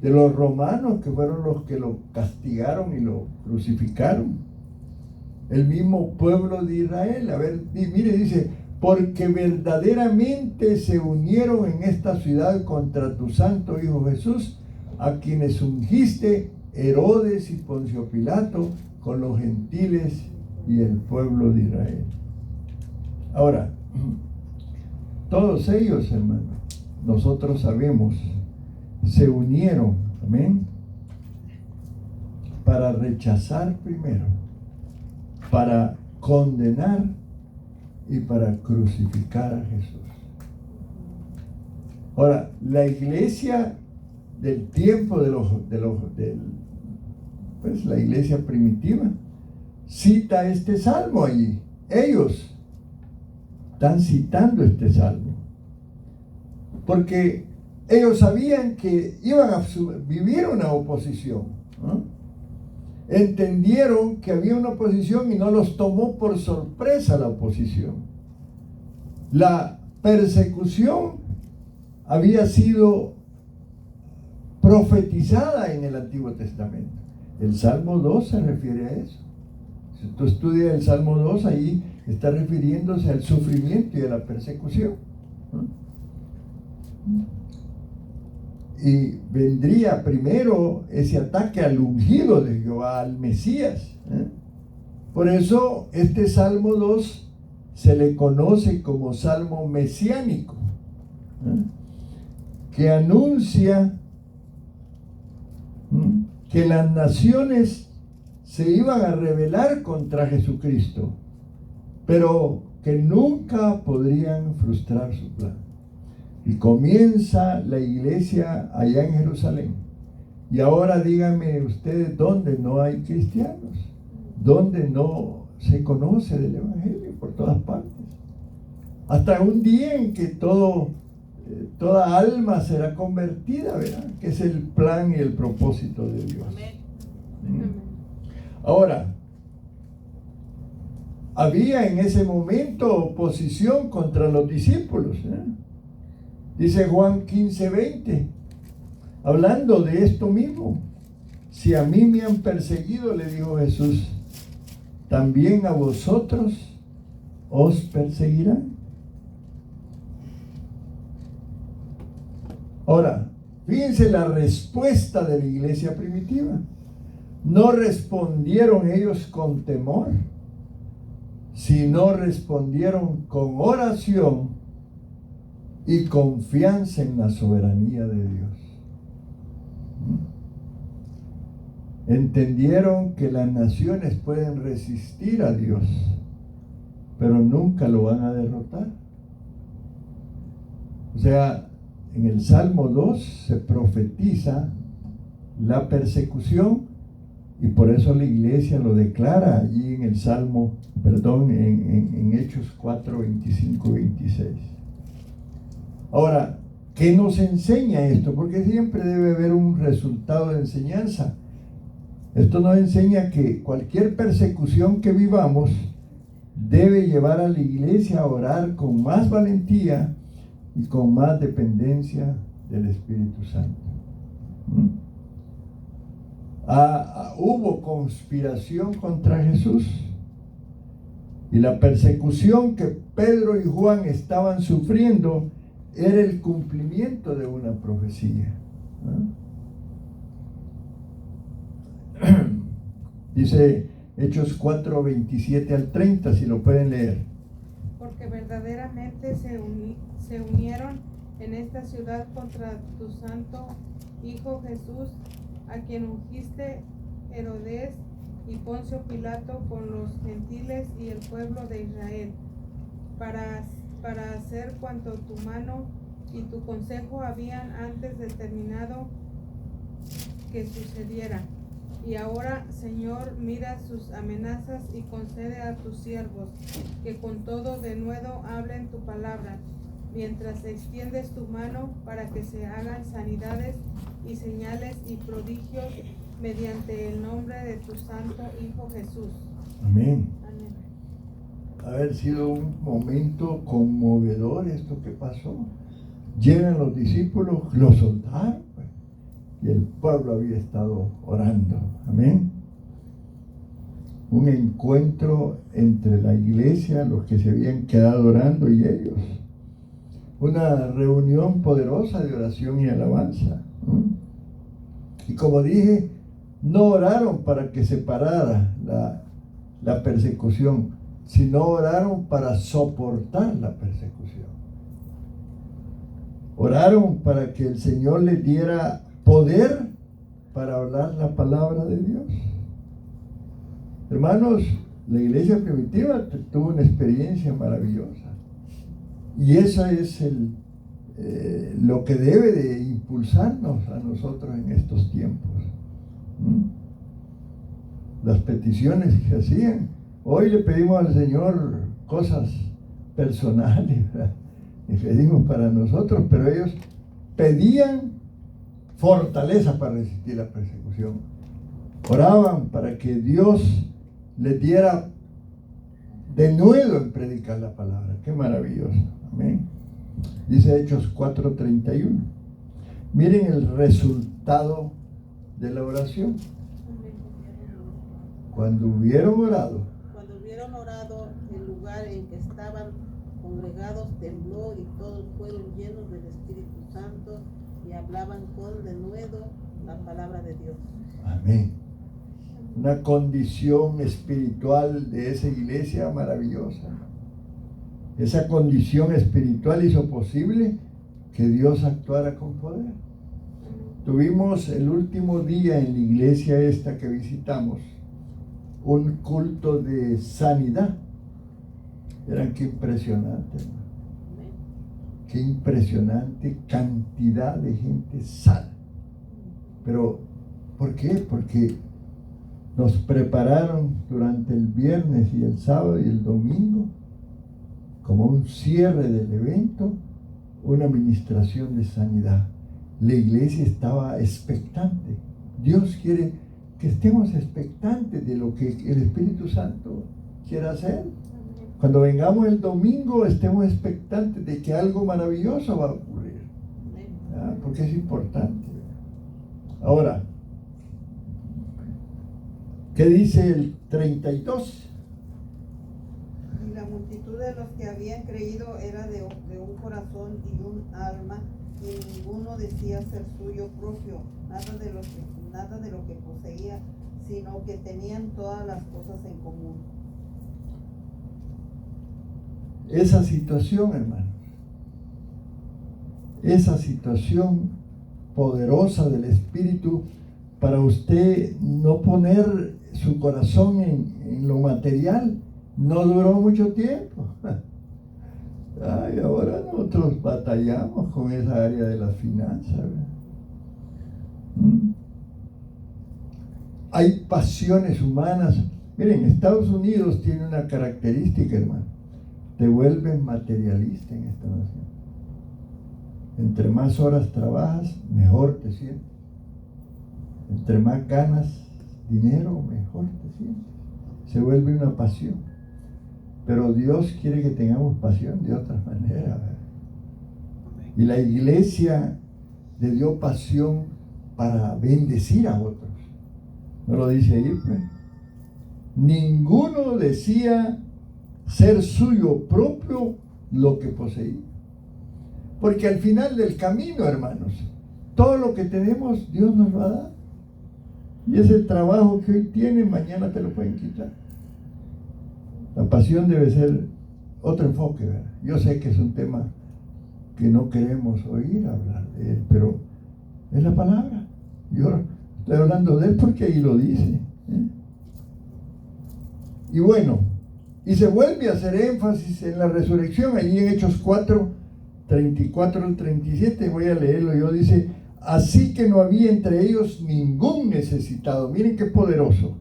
Speaker 1: de los romanos que fueron los que lo castigaron y lo crucificaron? el mismo pueblo de Israel. A ver, mire, dice, porque verdaderamente se unieron en esta ciudad contra tu santo Hijo Jesús, a quienes ungiste Herodes y Poncio Pilato con los gentiles y el pueblo de Israel. Ahora, todos ellos, hermanos, nosotros sabemos, se unieron, amén, para rechazar primero, para condenar y para crucificar a Jesús. Ahora, la iglesia del tiempo pues la iglesia primitiva cita este salmo allí. Ellos están citando este salmo porque ellos sabían que iban a vivir una oposición, ¿no? Entendieron que había una oposición y no los tomó por sorpresa la oposición. La persecución había sido profetizada en el Antiguo Testamento. El Salmo 2 se refiere a eso. Si tú estudias el Salmo 2, ahí está refiriéndose al sufrimiento y a la persecución, ¿no? Y vendría primero ese ataque al ungido de Jehová, al Mesías, ¿eh? Por eso este Salmo 2 se le conoce como Salmo mesiánico, ¿eh? Que anuncia que las naciones se iban a rebelar contra Jesucristo, pero que nunca podrían frustrar su plan. Y comienza la iglesia allá en Jerusalén. Y ahora díganme ustedes dónde no hay cristianos, dónde no se conoce del Evangelio por todas partes. Hasta un día en que toda alma será convertida, ¿verdad? Que es el plan y el propósito de Dios.
Speaker 2: Amén.
Speaker 1: Ahora, había en ese momento oposición contra los discípulos, ¿eh? Dice Juan 15:20, hablando de esto mismo: si a mí me han perseguido, le dijo Jesús, también a vosotros os perseguirán. Ahora, fíjense la respuesta de la iglesia primitiva. No respondieron ellos con temor, sino respondieron con oración y confianza en la soberanía de Dios. Entendieron que las naciones pueden resistir a Dios, pero nunca lo van a derrotar. O sea, en el Salmo 2 se profetiza la persecución y por eso la iglesia lo declara allí en el Salmo, en Hechos 4, 25 y 26. Ahora, ¿qué nos enseña esto? Porque siempre debe haber un resultado de enseñanza. Esto nos enseña que cualquier persecución que vivamos debe llevar a la iglesia a orar con más valentía y con más dependencia del Espíritu Santo. Hubo conspiración contra Jesús y la persecución que Pedro y Juan estaban sufriendo era el cumplimiento de una profecía, ¿no? Dice Hechos 4, 27 al 30, si lo pueden leer.
Speaker 3: Porque verdaderamente se unieron en esta ciudad contra tu santo Hijo Jesús, a quien ungiste Herodes y Poncio Pilato con los gentiles y el pueblo de Israel, para hacer cuanto tu mano y tu consejo habían antes determinado que sucediera. Y ahora, Señor, mira sus amenazas y concede a tus siervos que con todo denuedo hablen tu palabra, mientras extiendes tu mano para que se hagan sanidades y señales y prodigios mediante el nombre de tu santo Hijo Jesús.
Speaker 1: Amén.
Speaker 3: Amén.
Speaker 1: Haber sido un momento conmovedor esto que pasó. Llegan los discípulos, los soldaron, y el pueblo había estado orando. Amén. un encuentro entre la iglesia, los que se habían quedado orando y ellos. Una reunión poderosa de oración y alabanza, ¿no? Y como dije, no oraron para que se parara la persecución, sino oraron para soportar la persecución. Oraron para que el Señor les diera poder para hablar la palabra de Dios. Hermanos, la iglesia primitiva tuvo una experiencia maravillosa. Y eso es lo que debe de impulsarnos a nosotros en estos tiempos. Las peticiones que hacían. Hoy le pedimos al Señor cosas personales, ¿verdad? Le pedimos para nosotros, pero ellos pedían fortaleza para resistir la persecución. Oraban para que Dios les diera denuedo en predicar la palabra. Qué maravilloso. Amén. Dice Hechos 4:31. Miren el resultado de la oración. Cuando hubieron orado,
Speaker 2: el lugar en que estaban congregados tembló y todos fueron llenos del Espíritu Santo y hablaban con denuedo la palabra de Dios.
Speaker 1: amén. Una condición espiritual de esa iglesia maravillosa. Esa condición espiritual hizo posible que Dios actuara con poder. Tuvimos el último día en la iglesia esta que visitamos un culto de sanidad. Eran qué impresionante, hermano. Qué impresionante cantidad de gente sana. Pero, ¿por qué? Porque nos prepararon durante el viernes y el sábado y el domingo, como un cierre del evento, una administración de sanidad. La iglesia estaba expectante. Dios quiere que estemos expectantes de lo que el Espíritu Santo quiere hacer. Cuando vengamos el domingo, estemos expectantes de que algo maravilloso va a ocurrir. Porque es importante. Ahora, ¿qué dice el 32?
Speaker 5: Y la multitud de los que habían creído era de un corazón y un alma, y ninguno decía ser suyo propio, nada de lo que poseía, sino que tenían todas las cosas en común.
Speaker 1: Esa situación, hermanos, esa situación poderosa del Espíritu, para usted no poner su corazón en lo material, no duró mucho tiempo. Ay, ahora nosotros batallamos con esa área de las finanzas, ¿verdad? Hay pasiones humanas. Miren, Estados Unidos tiene una característica, hermano. Te vuelves materialista en esta nación. Entre más horas trabajas, mejor te sientes. Entre más ganas dinero, mejor te sientes. Se vuelve una pasión. Pero Dios quiere que tengamos pasión de otra manera, ¿verdad? Y la iglesia le dio pasión para bendecir a otros. ¿No lo dice ahí, pues? Ninguno decía ser suyo propio lo que poseía. Porque al final del camino, hermanos, todo lo que tenemos, Dios nos lo ha dado. Y ese trabajo que hoy tienes, mañana te lo pueden quitar. La pasión debe ser otro enfoque, ¿verdad? Yo sé que es un tema que no queremos oír hablar de él, pero es la palabra. Yo estoy hablando de él porque ahí lo dice, ¿eh? Y bueno, y se vuelve a hacer énfasis en la resurrección, allí en Hechos 4, 34 al 37, voy a leerlo, yo dice, así que no había entre ellos ningún necesitado. Miren qué poderoso,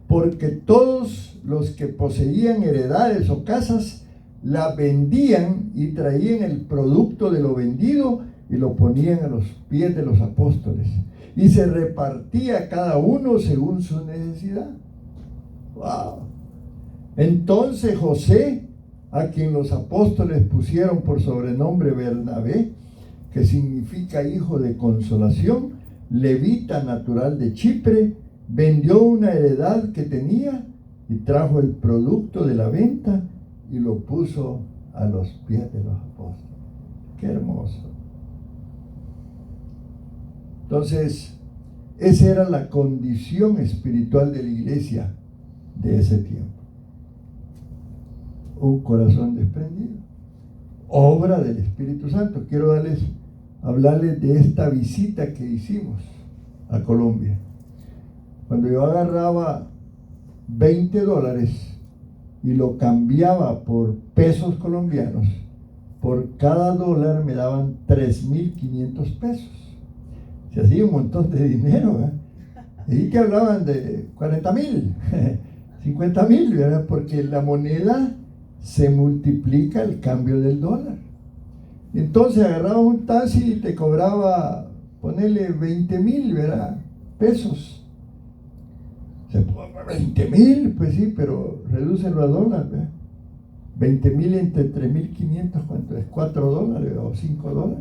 Speaker 1: porque todos los que poseían heredades o casas, la vendían y traían el producto de lo vendido y lo ponían a los pies de los apóstoles. Y se repartía cada uno según su necesidad. ¡Wow! Entonces José, a quien los apóstoles pusieron por sobrenombre Bernabé, que significa hijo de consolación, levita natural de Chipre, vendió una heredad que tenía y trajo el producto de la venta y lo puso a los pies de los apóstoles. Qué hermoso. Entonces, esa era la condición espiritual de la iglesia de ese tiempo. Un corazón desprendido. Obra del Espíritu Santo. Quiero hablarles de esta visita que hicimos a Colombia. Cuando yo agarraba $20 y lo cambiaba por pesos colombianos, por cada dólar me daban 3,500 pesos. Se hacía un montón de dinero, ¿eh? Y que hablaban de 40,000, 50,000, ¿verdad? Porque la moneda se multiplica el cambio del dólar. Entonces agarraba un taxi y te cobraba, ponele 20,000, ¿verdad? Pesos. 20,000, pues sí, pero redúcelo a dólar, ¿verdad? 20,000 entre 3,500, ¿cuánto es? $4 o $5.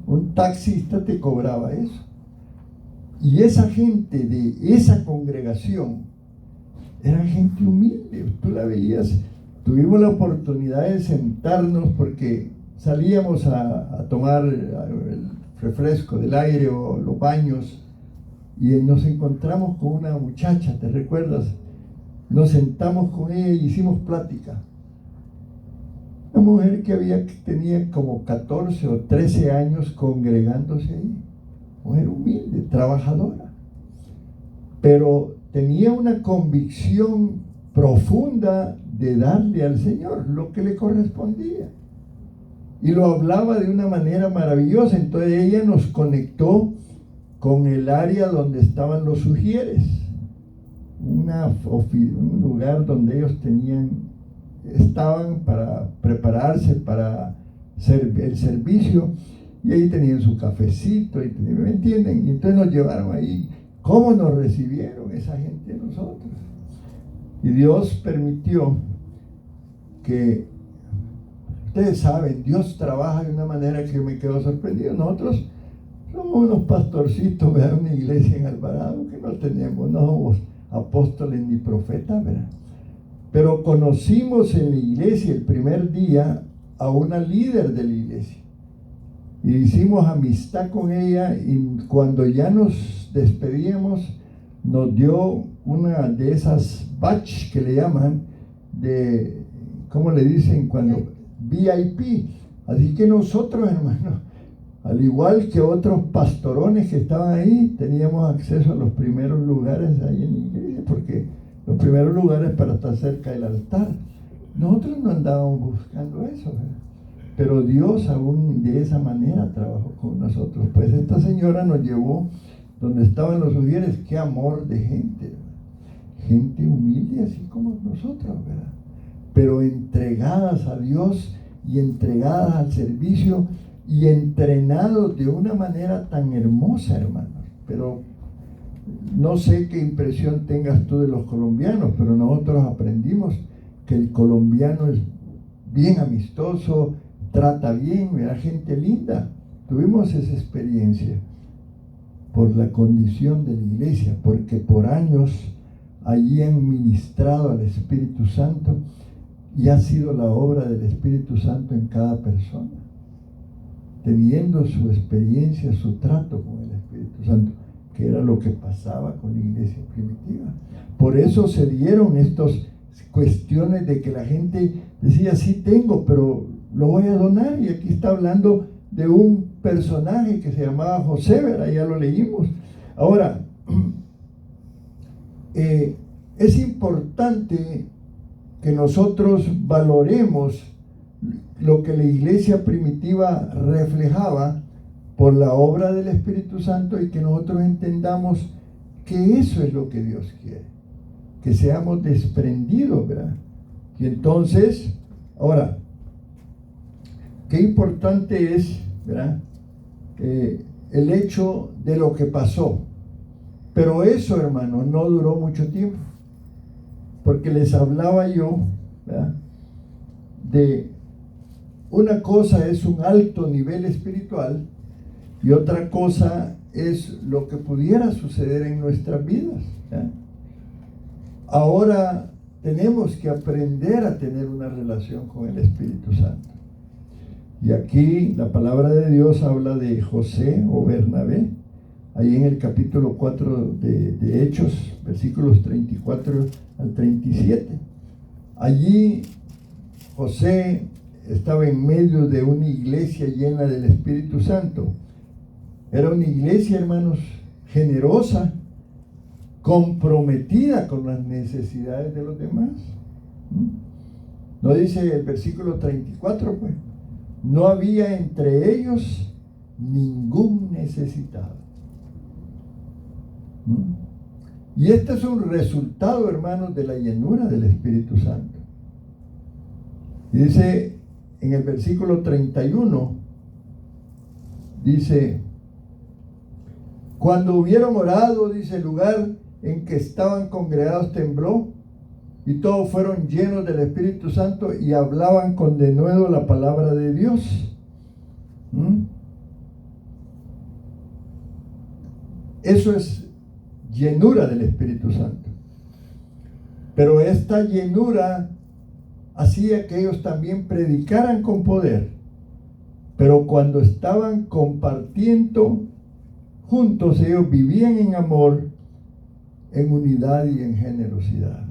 Speaker 1: Un taxista te cobraba eso. Y esa gente de esa congregación era gente humilde. Tú la veías. Tuvimos la oportunidad de sentarnos porque salíamos a tomar el refresco del aire o los baños y nos encontramos con una muchacha, ¿te recuerdas? Nos sentamos con ella y hicimos plática. Una mujer que tenía como 14 o 13 años congregándose ahí. Mujer humilde, trabajadora. Pero tenía una convicción profunda de darle al Señor lo que le correspondía. Y lo hablaba de una manera maravillosa. Entonces ella nos conectó con el área donde estaban los sugieres. Un lugar donde ellos estaban para prepararse para el servicio, y ahí tenían su cafecito, ¿me entienden? Y entonces nos llevaron ahí. ¿Cómo nos recibieron esa gente de nosotros? Y Dios permitió que, ustedes saben, Dios trabaja de una manera que me quedo sorprendido. Nosotros somos unos pastorcitos, ¿verdad? Una iglesia en Alvarado que no somos apóstoles ni profetas, ¿verdad? Pero conocimos en la iglesia el primer día a una líder de la iglesia. Y hicimos amistad con ella, y cuando ya nos despedíamos, nos dio una de esas badge que le llaman, de, ¿cómo le dicen? Cuando VIP. Así que nosotros, hermanos, al igual que otros pastorones que estaban ahí, teníamos acceso a los primeros lugares ahí en la iglesia, porque los primeros lugares para estar cerca del altar. Nosotros no andábamos buscando eso, ¿verdad? Pero Dios aún de esa manera trabajó con nosotros. Pues esta señora nos llevó donde estaban los sugieres. Qué amor de gente, ¿verdad? Gente humilde así como nosotros, ¿verdad? Pero entregadas a Dios y entregadas al servicio y entrenados de una manera tan hermosa, hermanos. Pero no sé qué impresión tengas tú de los colombianos, pero nosotros aprendimos que el colombiano es bien amistoso, trata bien, era gente linda. Tuvimos esa experiencia por la condición de la iglesia, porque por años allí han ministrado al Espíritu Santo y ha sido la obra del Espíritu Santo en cada persona, teniendo su experiencia, su trato con el Espíritu Santo, que era lo que pasaba con la iglesia primitiva. Por eso se dieron estas cuestiones de que la gente decía, sí tengo, pero lo voy a donar. Y aquí está hablando de un personaje que se llamaba José, ¿verdad? Ya lo leímos. Ahora, es importante que nosotros valoremos lo que la iglesia primitiva reflejaba por la obra del Espíritu Santo, y que nosotros entendamos que eso es lo que Dios quiere, que seamos desprendidos, ¿verdad? Y entonces, ahora, qué importante es, ¿verdad? El hecho de lo que pasó. Pero eso, hermano, no duró mucho tiempo, porque les hablaba yo, ¿verdad? De una cosa es un alto nivel espiritual y otra cosa es lo que pudiera suceder en nuestras vidas, ¿verdad? Ahora tenemos que aprender a tener una relación con el Espíritu Santo. Y aquí la palabra de Dios habla de José o Bernabé, ahí en el capítulo 4 de Hechos, versículos 34 al 37. Allí José estaba en medio de una iglesia llena del Espíritu Santo. Era una iglesia, hermanos, generosa, comprometida con las necesidades de los demás. ¿No dice el versículo 34, pues? No había entre ellos ningún necesitado. Y este es un resultado, hermanos, de la llenura del Espíritu Santo. Y dice en el versículo 31, dice: cuando hubieron orado, dice, el lugar en que estaban congregados tembló, y todos fueron llenos del Espíritu Santo y hablaban con denuedo la palabra de Dios. Eso es llenura del Espíritu Santo. Pero esta llenura hacía que ellos también predicaran con poder. Pero cuando estaban compartiendo juntos, ellos vivían en amor, en unidad y en generosidad.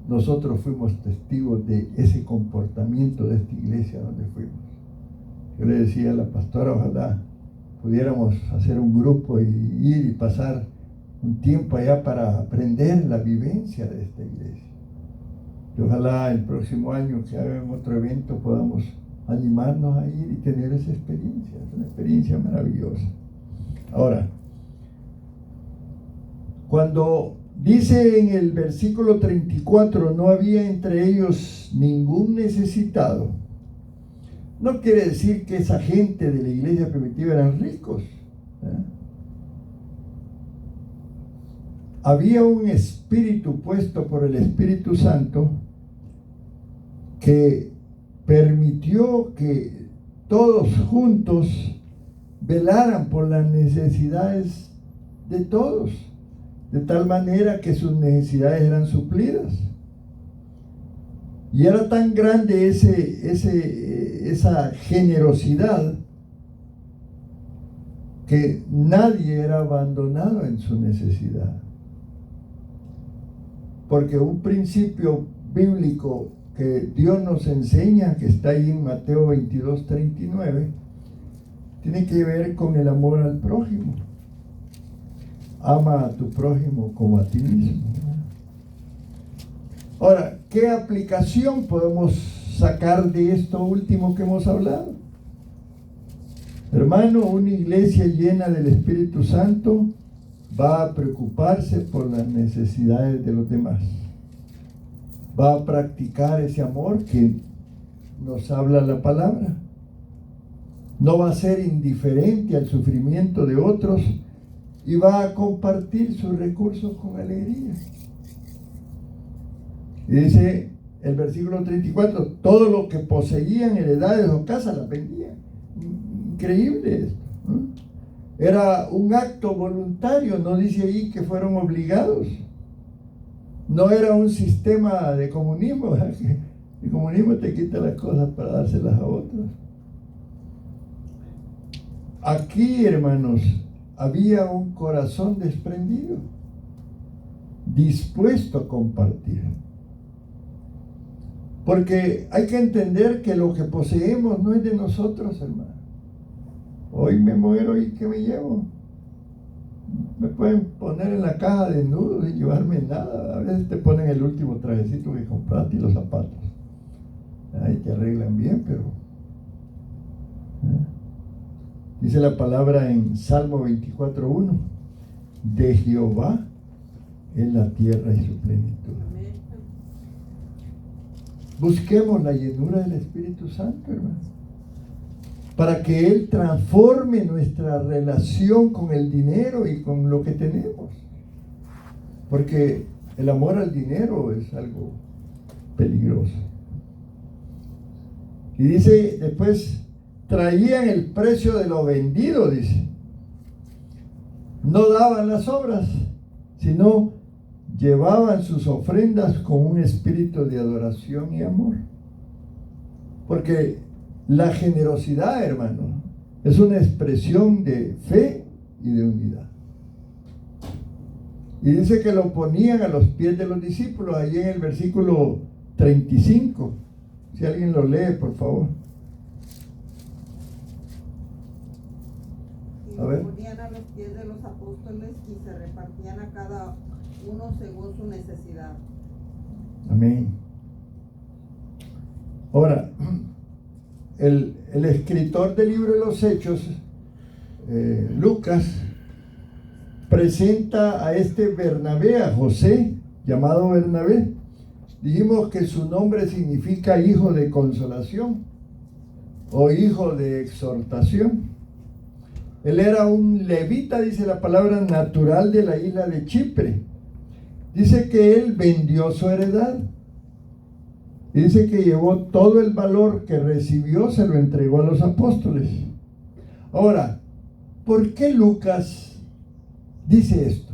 Speaker 1: Nosotros fuimos testigos de ese comportamiento de esta iglesia donde fuimos. Yo le decía a la pastora, ojalá pudiéramos hacer un grupo y ir y pasar un tiempo allá para aprender la vivencia de esta iglesia. Y ojalá el próximo año que hagan otro evento podamos animarnos a ir y tener esa experiencia. Es una experiencia maravillosa. Ahora, cuando dice en el versículo 34, no había entre ellos ningún necesitado, no quiere decir que esa gente de la iglesia primitiva eran ricos. Había un espíritu puesto por el Espíritu Santo que permitió que todos juntos velaran por las necesidades de todos, de tal manera que sus necesidades eran suplidas. Y era tan grande esa generosidad que nadie era abandonado en su necesidad. Porque un principio bíblico que Dios nos enseña, que está ahí en Mateo 22:39, tiene que ver con el amor al prójimo. Ama a tu prójimo como a ti mismo. Ahora, ¿qué aplicación podemos sacar de esto último que hemos hablado? Hermano, una iglesia llena del Espíritu Santo va a preocuparse por las necesidades de los demás. Va a practicar ese amor que nos habla la palabra. No va a ser indiferente al sufrimiento de otros y va a compartir sus recursos con alegría. Y dice el versículo 34, todo lo que poseían, heredades o casas, las vendían. Increíble esto, ¿no? Era un acto voluntario, no dice ahí que fueron obligados. No era un sistema de comunismo, ¿verdad? El comunismo te quita las cosas para dárselas a otros. Aquí, hermanos, había un corazón desprendido, dispuesto a compartir. Porque hay que entender que lo que poseemos no es de nosotros, hermano. Hoy me muero y ¿qué me llevo? Me pueden poner en la caja desnudo y llevarme nada. A veces te ponen el último trajecito que compraste y los zapatos. Ahí te arreglan bien, pero... Dice la palabra en Salmo 24:1, de Jehová es la tierra y su plenitud. Busquemos la llenura del Espíritu Santo, hermano, para que Él transforme nuestra relación con el dinero y con lo que tenemos. Porque el amor al dinero es algo peligroso. Y dice después, traían el precio de lo vendido, dice. No daban las obras, sino llevaban sus ofrendas con un espíritu de adoración y amor. Porque la generosidad, hermano, es una expresión de fe y de unidad. Y dice que lo ponían a los pies de los discípulos, ahí en el versículo 35. Si alguien lo lee, por favor.
Speaker 5: Y
Speaker 1: A
Speaker 5: lo
Speaker 1: ver.
Speaker 5: ponían a los pies de los apóstoles y se repartían a cada uno según su necesidad.
Speaker 1: Amén. Ahora, el escritor del libro de los Hechos, Lucas, presenta a este Bernabé, a José, llamado Bernabé. Dijimos que su nombre significa hijo de consolación o hijo de exhortación. Él era un levita, dice la palabra, natural de la isla de Chipre. Dice que él vendió su heredad. Dice que llevó todo el valor que recibió, se lo entregó a los apóstoles. Ahora, ¿por qué Lucas dice esto?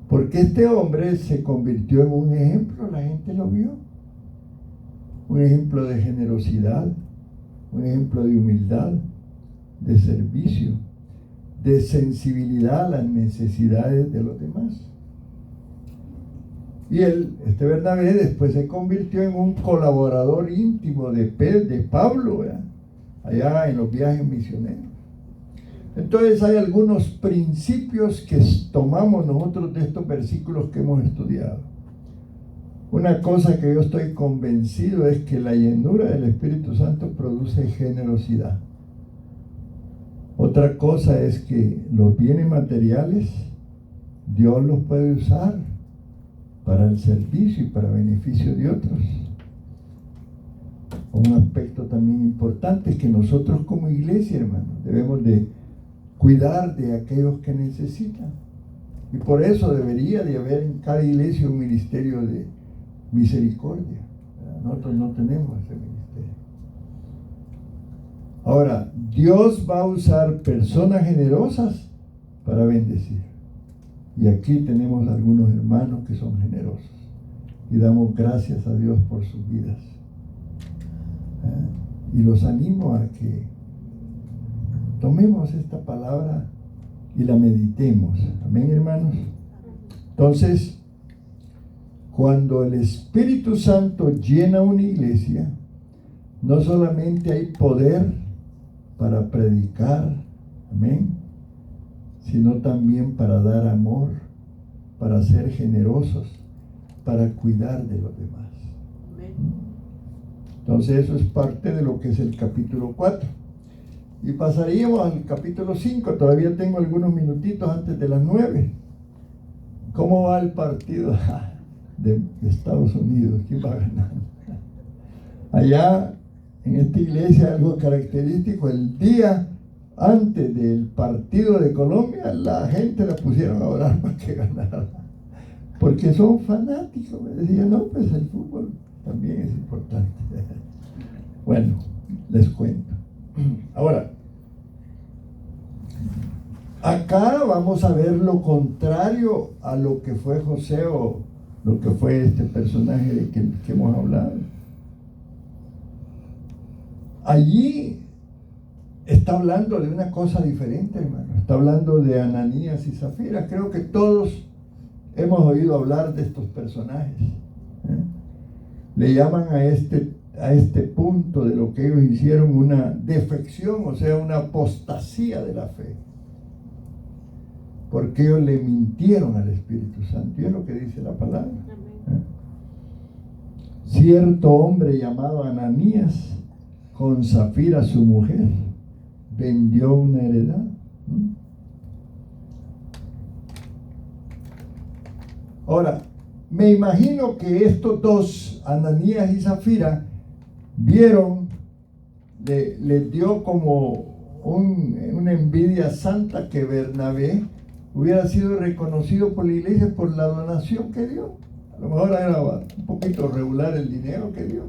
Speaker 1: Porque este hombre se convirtió en un ejemplo, la gente lo vio. Un ejemplo de generosidad, un ejemplo de humildad, de servicio, de sensibilidad a las necesidades de los demás. Y este Bernabé después se convirtió en un colaborador íntimo de Pablo, ¿verdad? Allá en los viajes misioneros. Entonces hay algunos principios que tomamos nosotros de estos versículos que hemos estudiado. Una cosa que yo estoy convencido es que la llenura del Espíritu Santo produce generosidad. Otra cosa es que los bienes materiales Dios los puede usar para el servicio y para beneficio de otros. Un aspecto también importante es que nosotros como iglesia, hermano, debemos de cuidar de aquellos que necesitan. Y por eso debería de haber en cada iglesia un ministerio de misericordia. Nosotros no tenemos ese ministerio. Ahora, Dios va a usar personas generosas para bendecir. Y aquí tenemos algunos hermanos que son generosos. Y damos gracias a Dios por sus vidas. Y los animo a que tomemos esta palabra y la meditemos. Amén, hermanos. Entonces, cuando el Espíritu Santo llena una iglesia, no solamente hay poder para predicar, amén, sino también para dar amor, para ser generosos, para cuidar de los demás. Entonces eso es parte de lo que es el capítulo 4. Y pasaríamos al capítulo 5. Todavía tengo algunos minutitos antes de las 9. ¿Cómo va el partido de Estados Unidos? ¿Quién va a ganar? Allá en esta iglesia algo característico, el día antes del partido de Colombia, la gente la pusieron a orar para que ganara. Porque son fanáticos. Me decían, no, pues el fútbol también es importante. Bueno, les cuento. Ahora, acá vamos a ver lo contrario a lo que fue José o lo que fue este personaje de que hemos hablado. Allí está hablando de una cosa diferente, hermano. Está hablando de Ananías y Zafira. Creo que todos hemos oído hablar de estos personajes. Le llaman a este punto de lo que ellos hicieron una defección, o sea, una apostasía de la fe. Porque ellos le mintieron al Espíritu Santo. Y es lo que dice la palabra. Cierto hombre llamado Ananías, con Zafira su mujer, vendió una heredad. Ahora, me imagino que estos dos, Ananías y Zafira, vieron, les dio como una envidia santa que Bernabé hubiera sido reconocido por la iglesia por la donación que dio. A lo mejor era un poquito regular el dinero que dio.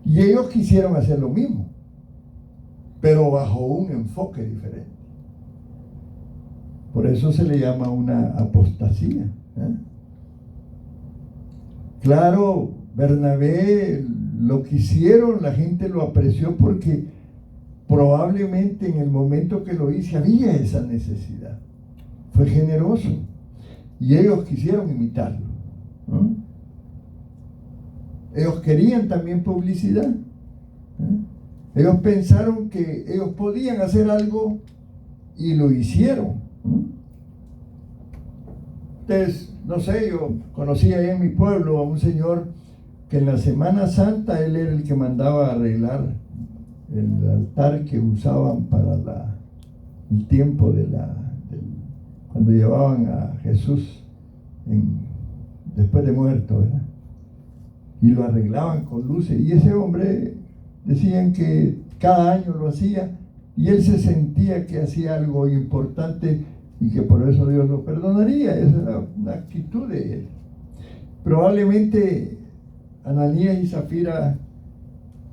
Speaker 1: Y ellos quisieron hacer lo mismo, pero bajo un enfoque diferente. Por eso se le llama una apostasía. Claro, Bernabé, lo que hicieron, la gente lo apreció porque probablemente en el momento que lo hice había esa necesidad. Fue generoso y ellos quisieron imitarlo, ¿no? Ellos querían también publicidad, ¿no? Ellos pensaron que ellos podían hacer algo y lo hicieron, ¿no? Entonces, no sé, yo conocí ahí en mi pueblo a un señor que en la Semana Santa él era el que mandaba arreglar el altar que usaban para el tiempo cuando llevaban a Jesús después de muerto, ¿verdad? Y lo arreglaban con luces. Y ese hombre decían que cada año lo hacía y él se sentía que hacía algo importante y que por eso Dios lo perdonaría. Esa era una actitud de él. Probablemente Ananías y Zafira,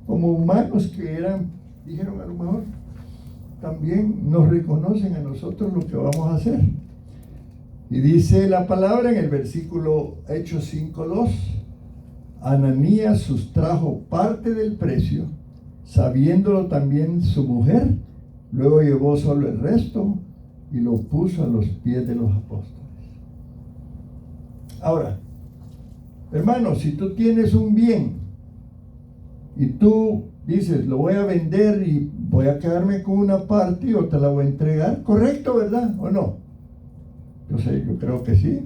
Speaker 1: como humanos que eran, dijeron: a lo mejor también nos reconocen a nosotros lo que vamos a hacer. Y dice la palabra en el versículo Hechos 5:2: Ananías sustrajo parte del precio, sabiéndolo también su mujer, luego llevó solo el resto y lo puso a los pies de los apóstoles. Ahora, hermanos, si tú tienes un bien y tú dices: lo voy a vender y voy a quedarme con una parte y otra la voy a entregar, correcto, ¿verdad? ¿O no? Yo creo que sí.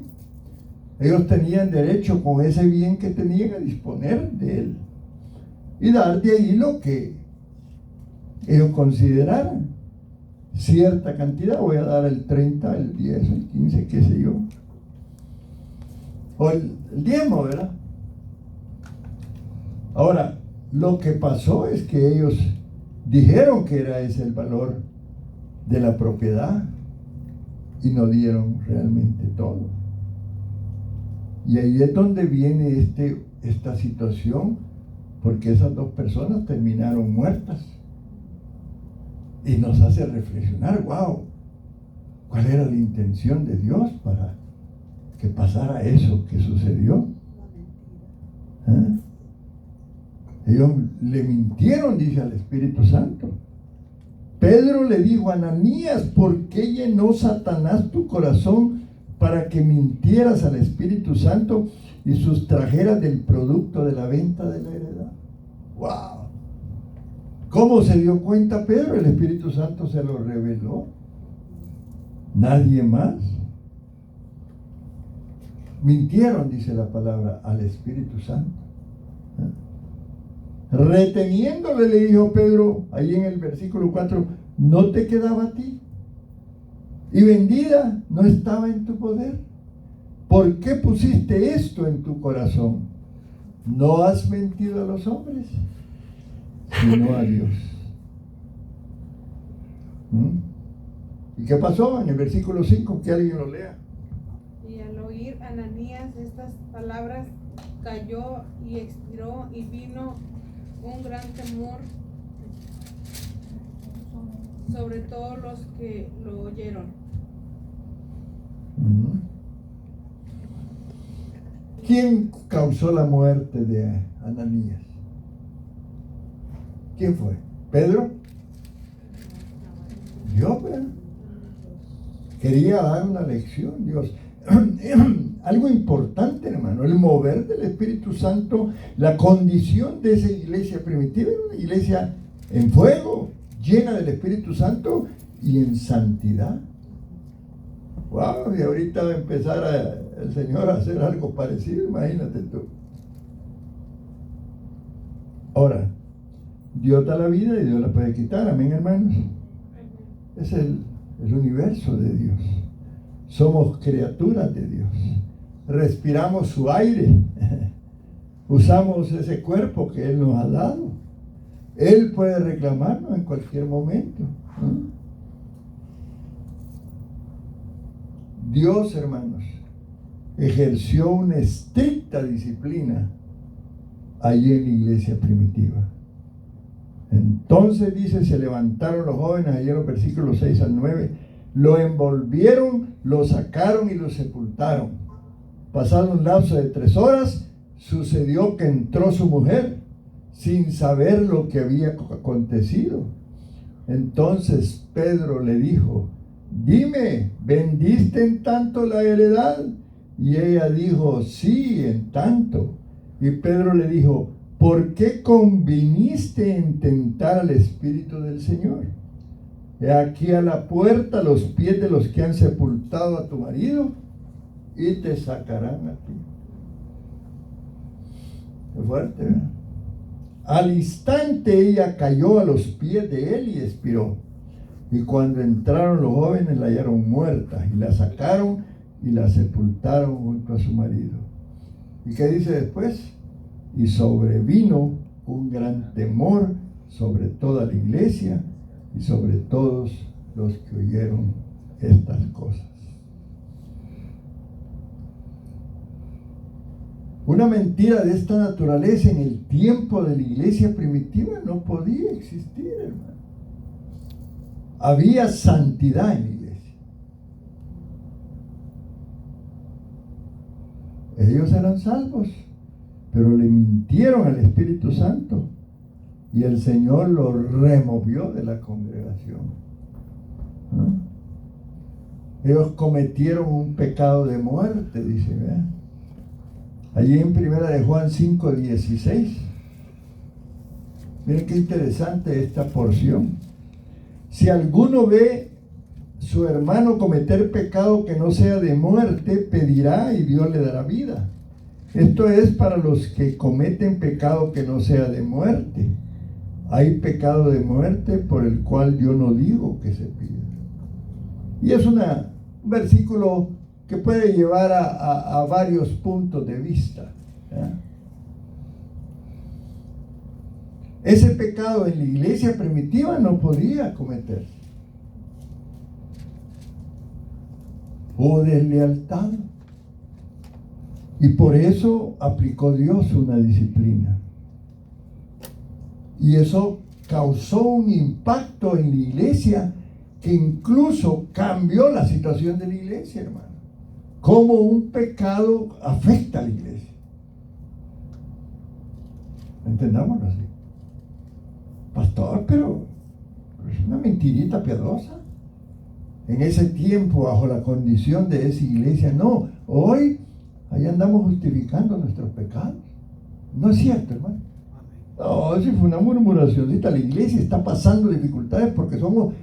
Speaker 1: Ellos tenían derecho con ese bien que tenían a disponer de él y dar de ahí lo que ellos consideraran. Cierta cantidad, voy a dar el 30, el 10, el 15, qué sé yo. O el diezmo, ¿verdad? Ahora, lo que pasó es que ellos dijeron que era ese el valor de la propiedad y no dieron realmente todo. Y ahí es donde viene esta situación, porque esas dos personas terminaron muertas. Y nos hace reflexionar: wow, ¿cuál era la intención de Dios para que pasara eso que sucedió? Ellos le mintieron, dice al Espíritu Santo. Pedro le dijo a Ananías: ¿por qué llenó Satanás tu corazón para que mintieras al Espíritu Santo y sustrajeras del producto de la venta de la heredad? ¡Wow! ¿Cómo se dio cuenta Pedro? El Espíritu Santo se lo reveló. Nadie más. Mintieron, dice la palabra, al Espíritu Santo. Reteniéndole, le dijo Pedro, ahí en el versículo 4, ¿no te quedaba a ti? Y vendida no estaba en tu poder. ¿Por qué pusiste esto en tu corazón? No has mentido a los hombres, sino a Dios. ¿Y qué pasó? En el versículo 5, que alguien lo lea.
Speaker 3: Y al oír Ananías estas palabras, cayó y expiró, y vino un gran temor sobre todos los que lo oyeron.
Speaker 1: ¿Quién causó la muerte de Ananías? ¿Quién fue? ¿Pedro? Dios, ¿verdad? Quería dar una lección, Dios. Algo importante, hermano, el mover del Espíritu Santo, la condición de esa iglesia primitiva era una iglesia en fuego, llena del Espíritu Santo y en santidad. Wow, y ahorita va a empezar el Señor a hacer algo parecido, imagínate tú. Ahora, Dios da la vida y Dios la puede quitar, amén, hermanos. Es el universo de Dios. Somos criaturas de Dios. Respiramos su aire. Usamos ese cuerpo que Él nos ha dado. Él puede reclamarnos en cualquier momento. Dios, hermanos, ejerció una estricta disciplina allí en la iglesia primitiva. Entonces dice, se levantaron los jóvenes, allí en los versículos 6 al 9, Lo envolvieron, lo sacaron y lo sepultaron. Pasado un lapso de 3 horas, sucedió que entró su mujer sin saber lo que había acontecido. Entonces Pedro le dijo: dime, ¿vendiste en tanto la heredad? Y ella dijo: sí, en tanto. Y Pedro le dijo: ¿por qué conviniste en tentar al Espíritu del Señor? He aquí a la puerta los pies de los que han sepultado a tu marido, y te sacarán a ti. Qué fuerte, ¿verdad? Al instante ella cayó a los pies de él y expiró. Y cuando entraron los jóvenes la hallaron muerta, y la sacaron y la sepultaron junto a su marido. ¿Y qué dice después? Y sobrevino un gran temor sobre toda la iglesia y sobre todos los que oyeron estas cosas. Una mentira de esta naturaleza en el tiempo de la iglesia primitiva no podía existir, hermano. Había santidad en la iglesia. Ellos eran salvos, pero le mintieron al Espíritu Santo y el Señor los removió de la congregación. ¿No? Ellos cometieron un pecado de muerte, dice, ¿verdad? Allí en 1 de Juan 5:16. Miren qué interesante esta porción. Si alguno ve su hermano cometer pecado que no sea de muerte, pedirá y Dios le dará vida. Esto es para los que cometen pecado que no sea de muerte. Hay pecado de muerte por el cual yo no digo que se pida. Y es un versículo que puede llevar a varios puntos de vista. ¿Ya? Ese pecado en la iglesia primitiva no podía cometerse. O deslealtad. Y por eso aplicó Dios una disciplina. Y eso causó un impacto en la iglesia que incluso cambió la situación de la iglesia, hermano. Cómo un pecado afecta a la iglesia. Entendámoslo así. Pastor, pero es una mentirita piadosa. En ese tiempo, bajo la condición de esa iglesia, no. Hoy, ahí andamos justificando nuestros pecados. No es cierto, hermano. No, si fue una murmuracióncita. La iglesia está pasando dificultades porque somos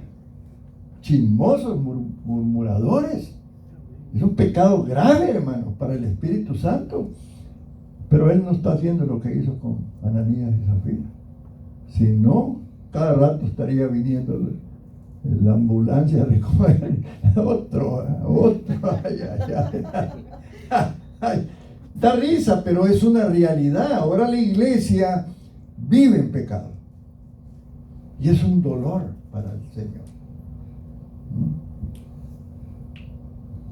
Speaker 1: chismosos, murmuradores. Es un pecado grave, hermano, para el Espíritu Santo. Pero Él no está haciendo lo que hizo con Ananías y Zafira. Si no, cada rato estaría viniendo la ambulancia a recoger otro. Ay. Da risa, pero es una realidad. Ahora la iglesia vive en pecado. Y es un dolor para el Señor.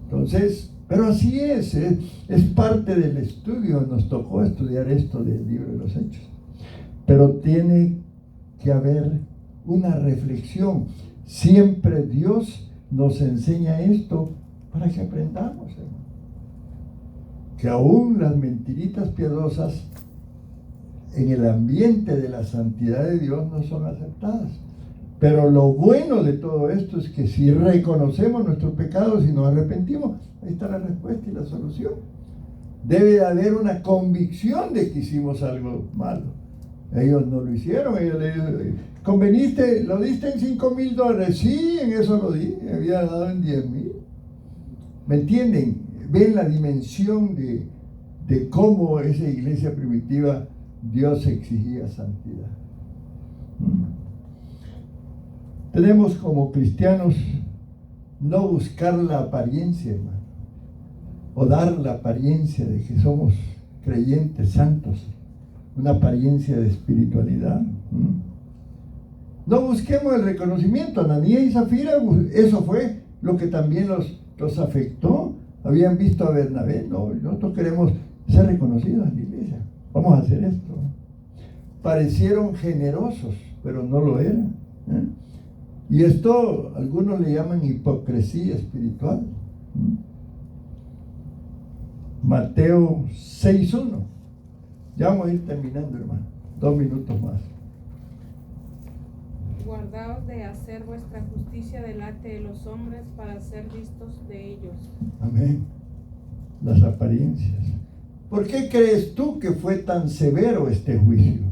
Speaker 1: Entonces, pero así es parte del estudio. Nos tocó estudiar esto del libro de los Hechos. Pero tiene que haber una reflexión. Siempre Dios nos enseña esto para que aprendamos, hermano. Que aún las mentiritas piadosas en el ambiente de la santidad de Dios no son aceptadas. Pero lo bueno de todo esto es que si reconocemos nuestros pecados y nos arrepentimos, ahí está la respuesta y la solución. Debe haber una convicción de que hicimos algo malo. Ellos no lo hicieron. Ellos le dijeron: ¿conveniste? ¿Lo diste en $5,000? Sí, en eso lo di. Me había dado en 10,000. ¿Me entienden? Ven la dimensión de cómo esa iglesia primitiva Dios exigía santidad. Tenemos como cristianos no buscar la apariencia, hermano, o dar la apariencia de que somos creyentes santos, una apariencia de espiritualidad. No busquemos el reconocimiento. Ananías y Zafira, eso fue lo que también los afectó. Habían visto a Bernabé. No, nosotros queremos ser reconocidos en la iglesia. Vamos a hacer esto. Parecieron generosos, pero no lo eran. Y esto algunos le llaman hipocresía espiritual. Mateo 6:1. Ya vamos a ir terminando, hermano. 2 minutos más.
Speaker 3: Guardaos de hacer vuestra justicia delante de los hombres para ser vistos de ellos.
Speaker 1: Amén. Las apariencias. ¿Por qué crees tú que fue tan severo este juicio?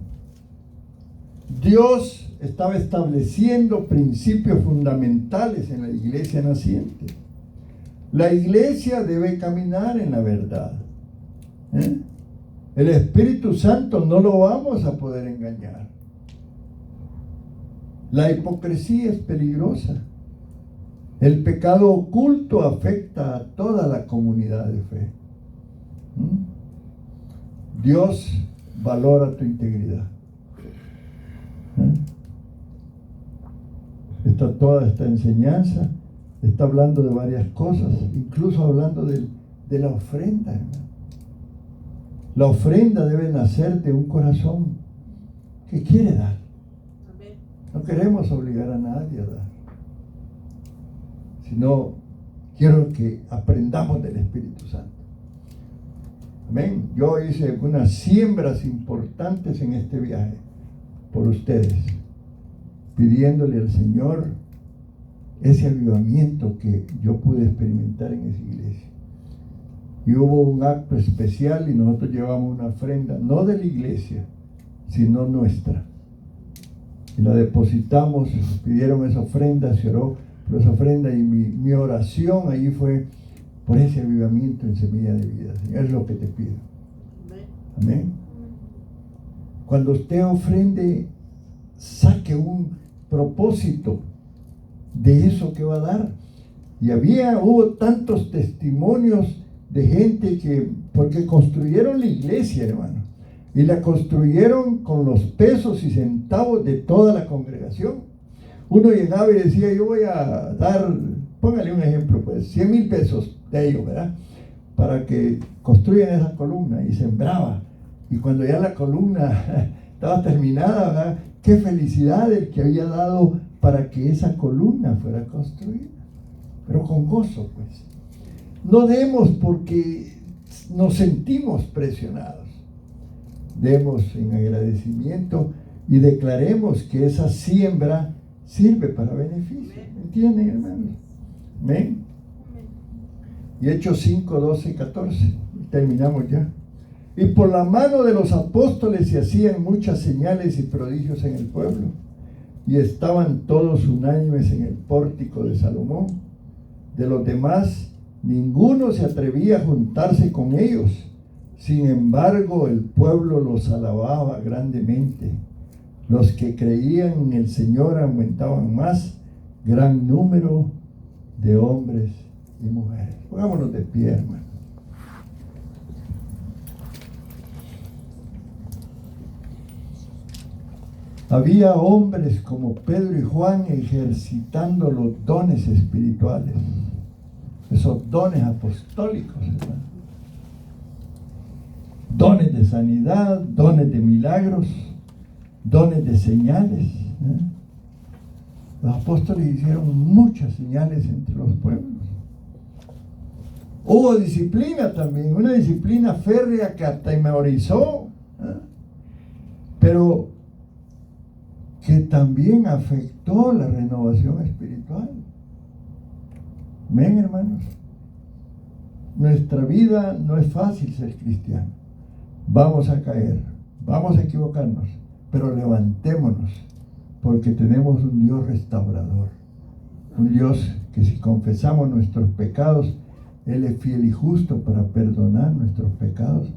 Speaker 1: Dios estaba estableciendo principios fundamentales en la iglesia naciente. La iglesia debe caminar en la verdad. El Espíritu Santo no lo vamos a poder engañar. La hipocresía es peligrosa. El pecado oculto afecta a toda la comunidad de fe. Dios valora tu integridad. Toda esta enseñanza está hablando de varias cosas, incluso hablando de la ofrenda, hermano. La ofrenda debe nacer de un corazón que quiere dar. No queremos obligar a nadie a dar, sino quiero que aprendamos del Espíritu Santo. Amén. Yo hice algunas siembras importantes en este viaje por ustedes, pidiéndole al Señor ese avivamiento que yo pude experimentar en esa iglesia. Y hubo un acto especial y nosotros llevamos una ofrenda, no de la iglesia, sino nuestra. Y la depositamos, pidieron esa ofrenda, se oró por esa ofrenda y mi oración allí fue por ese avivamiento en Semilla de Vida. Señor, es lo que te pido. Amén. Cuando usted ofrende, saque un propósito de eso que va a dar. Y hubo tantos testimonios de gente que, porque construyeron la iglesia, hermano, y la construyeron con los pesos y centavos de toda la congregación. Uno llegaba y decía, yo voy a dar, póngale un ejemplo, pues, 100,000 pesos de ellos, ¿verdad? Para que construyan esa columna, y sembraba. Y cuando ya la columna estaba terminada, ¿verdad? Qué felicidad el que había dado para que esa columna fuera construida. Pero con gozo, pues. No demos porque nos sentimos presionados. Demos en agradecimiento y declaremos que esa siembra sirve para beneficio. ¿Entienden, hermanos? Amén. Y Hechos 5, 12 y 14. Terminamos ya. Y por la mano de los apóstoles se hacían muchas señales y prodigios en el pueblo. Y estaban todos unánimes en el pórtico de Salomón. De los demás, ninguno se atrevía a juntarse con ellos. Sin embargo, el pueblo los alababa grandemente. Los que creían en el Señor aumentaban más, gran número de hombres y mujeres. Pongámonos de pie, hermano. Había hombres como Pedro y Juan ejercitando los dones espirituales, esos dones apostólicos, hermano. Dones de sanidad, dones de milagros, dones de señales. Los apóstoles hicieron muchas señales entre los pueblos. Hubo disciplina también, una disciplina férrea que atemorizó, pero que también afectó la renovación espiritual. Amén, hermanos. Nuestra vida no es fácil ser cristiano. Vamos a caer, vamos a equivocarnos, pero levantémonos, porque tenemos un Dios restaurador. Un Dios que si confesamos nuestros pecados, Él es fiel y justo para perdonar nuestros pecados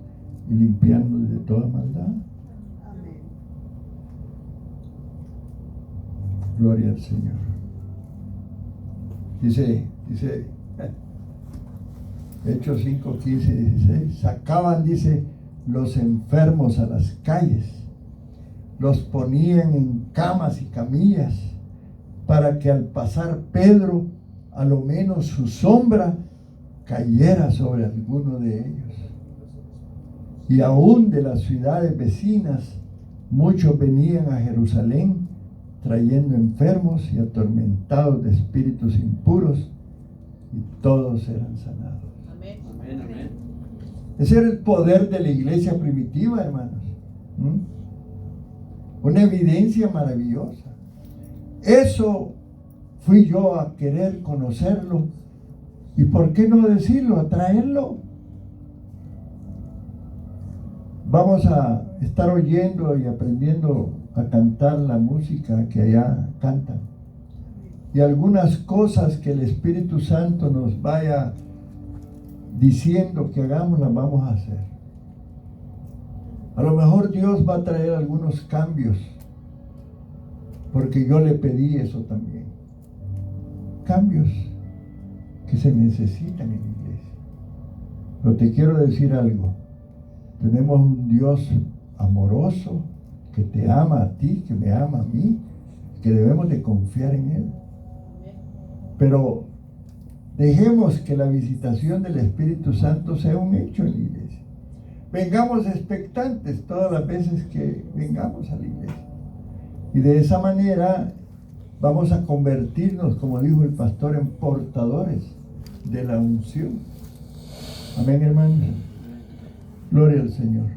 Speaker 1: y limpiarnos de toda maldad.
Speaker 2: Amén.
Speaker 1: Gloria al Señor. Dice Hechos 5, 15 y 16. Sacaban, dice, los enfermos a las calles, los ponían en camas y camillas, para que al pasar Pedro, a lo menos su sombra cayera sobre alguno de ellos. Y aún de las ciudades vecinas, muchos venían a Jerusalén trayendo enfermos y atormentados de espíritus impuros, y todos eran sanados.
Speaker 2: Amén.
Speaker 6: Amén, amén.
Speaker 1: Ese era el poder de la iglesia primitiva, hermanos. Una evidencia maravillosa. Eso fui yo a querer conocerlo. ¿Y por qué no decirlo? A traerlo. Vamos a estar oyendo y aprendiendo a cantar la música que allá cantan. Y algunas cosas que el Espíritu Santo nos vaya diciendo que hagamos, las vamos a hacer. A lo mejor Dios va a traer algunos cambios, porque yo le pedí eso también. Cambios que se necesitan en la iglesia. Pero te quiero decir algo. Tenemos un Dios amoroso que te ama a ti, que me ama a mí, que debemos de confiar en Él. Pero dejemos que la visitación del Espíritu Santo sea un hecho en la iglesia. Vengamos expectantes todas las veces que vengamos a la iglesia. Y de esa manera vamos a convertirnos, como dijo el pastor, en portadores de la unción. Amén, hermanos. Gloria al Señor.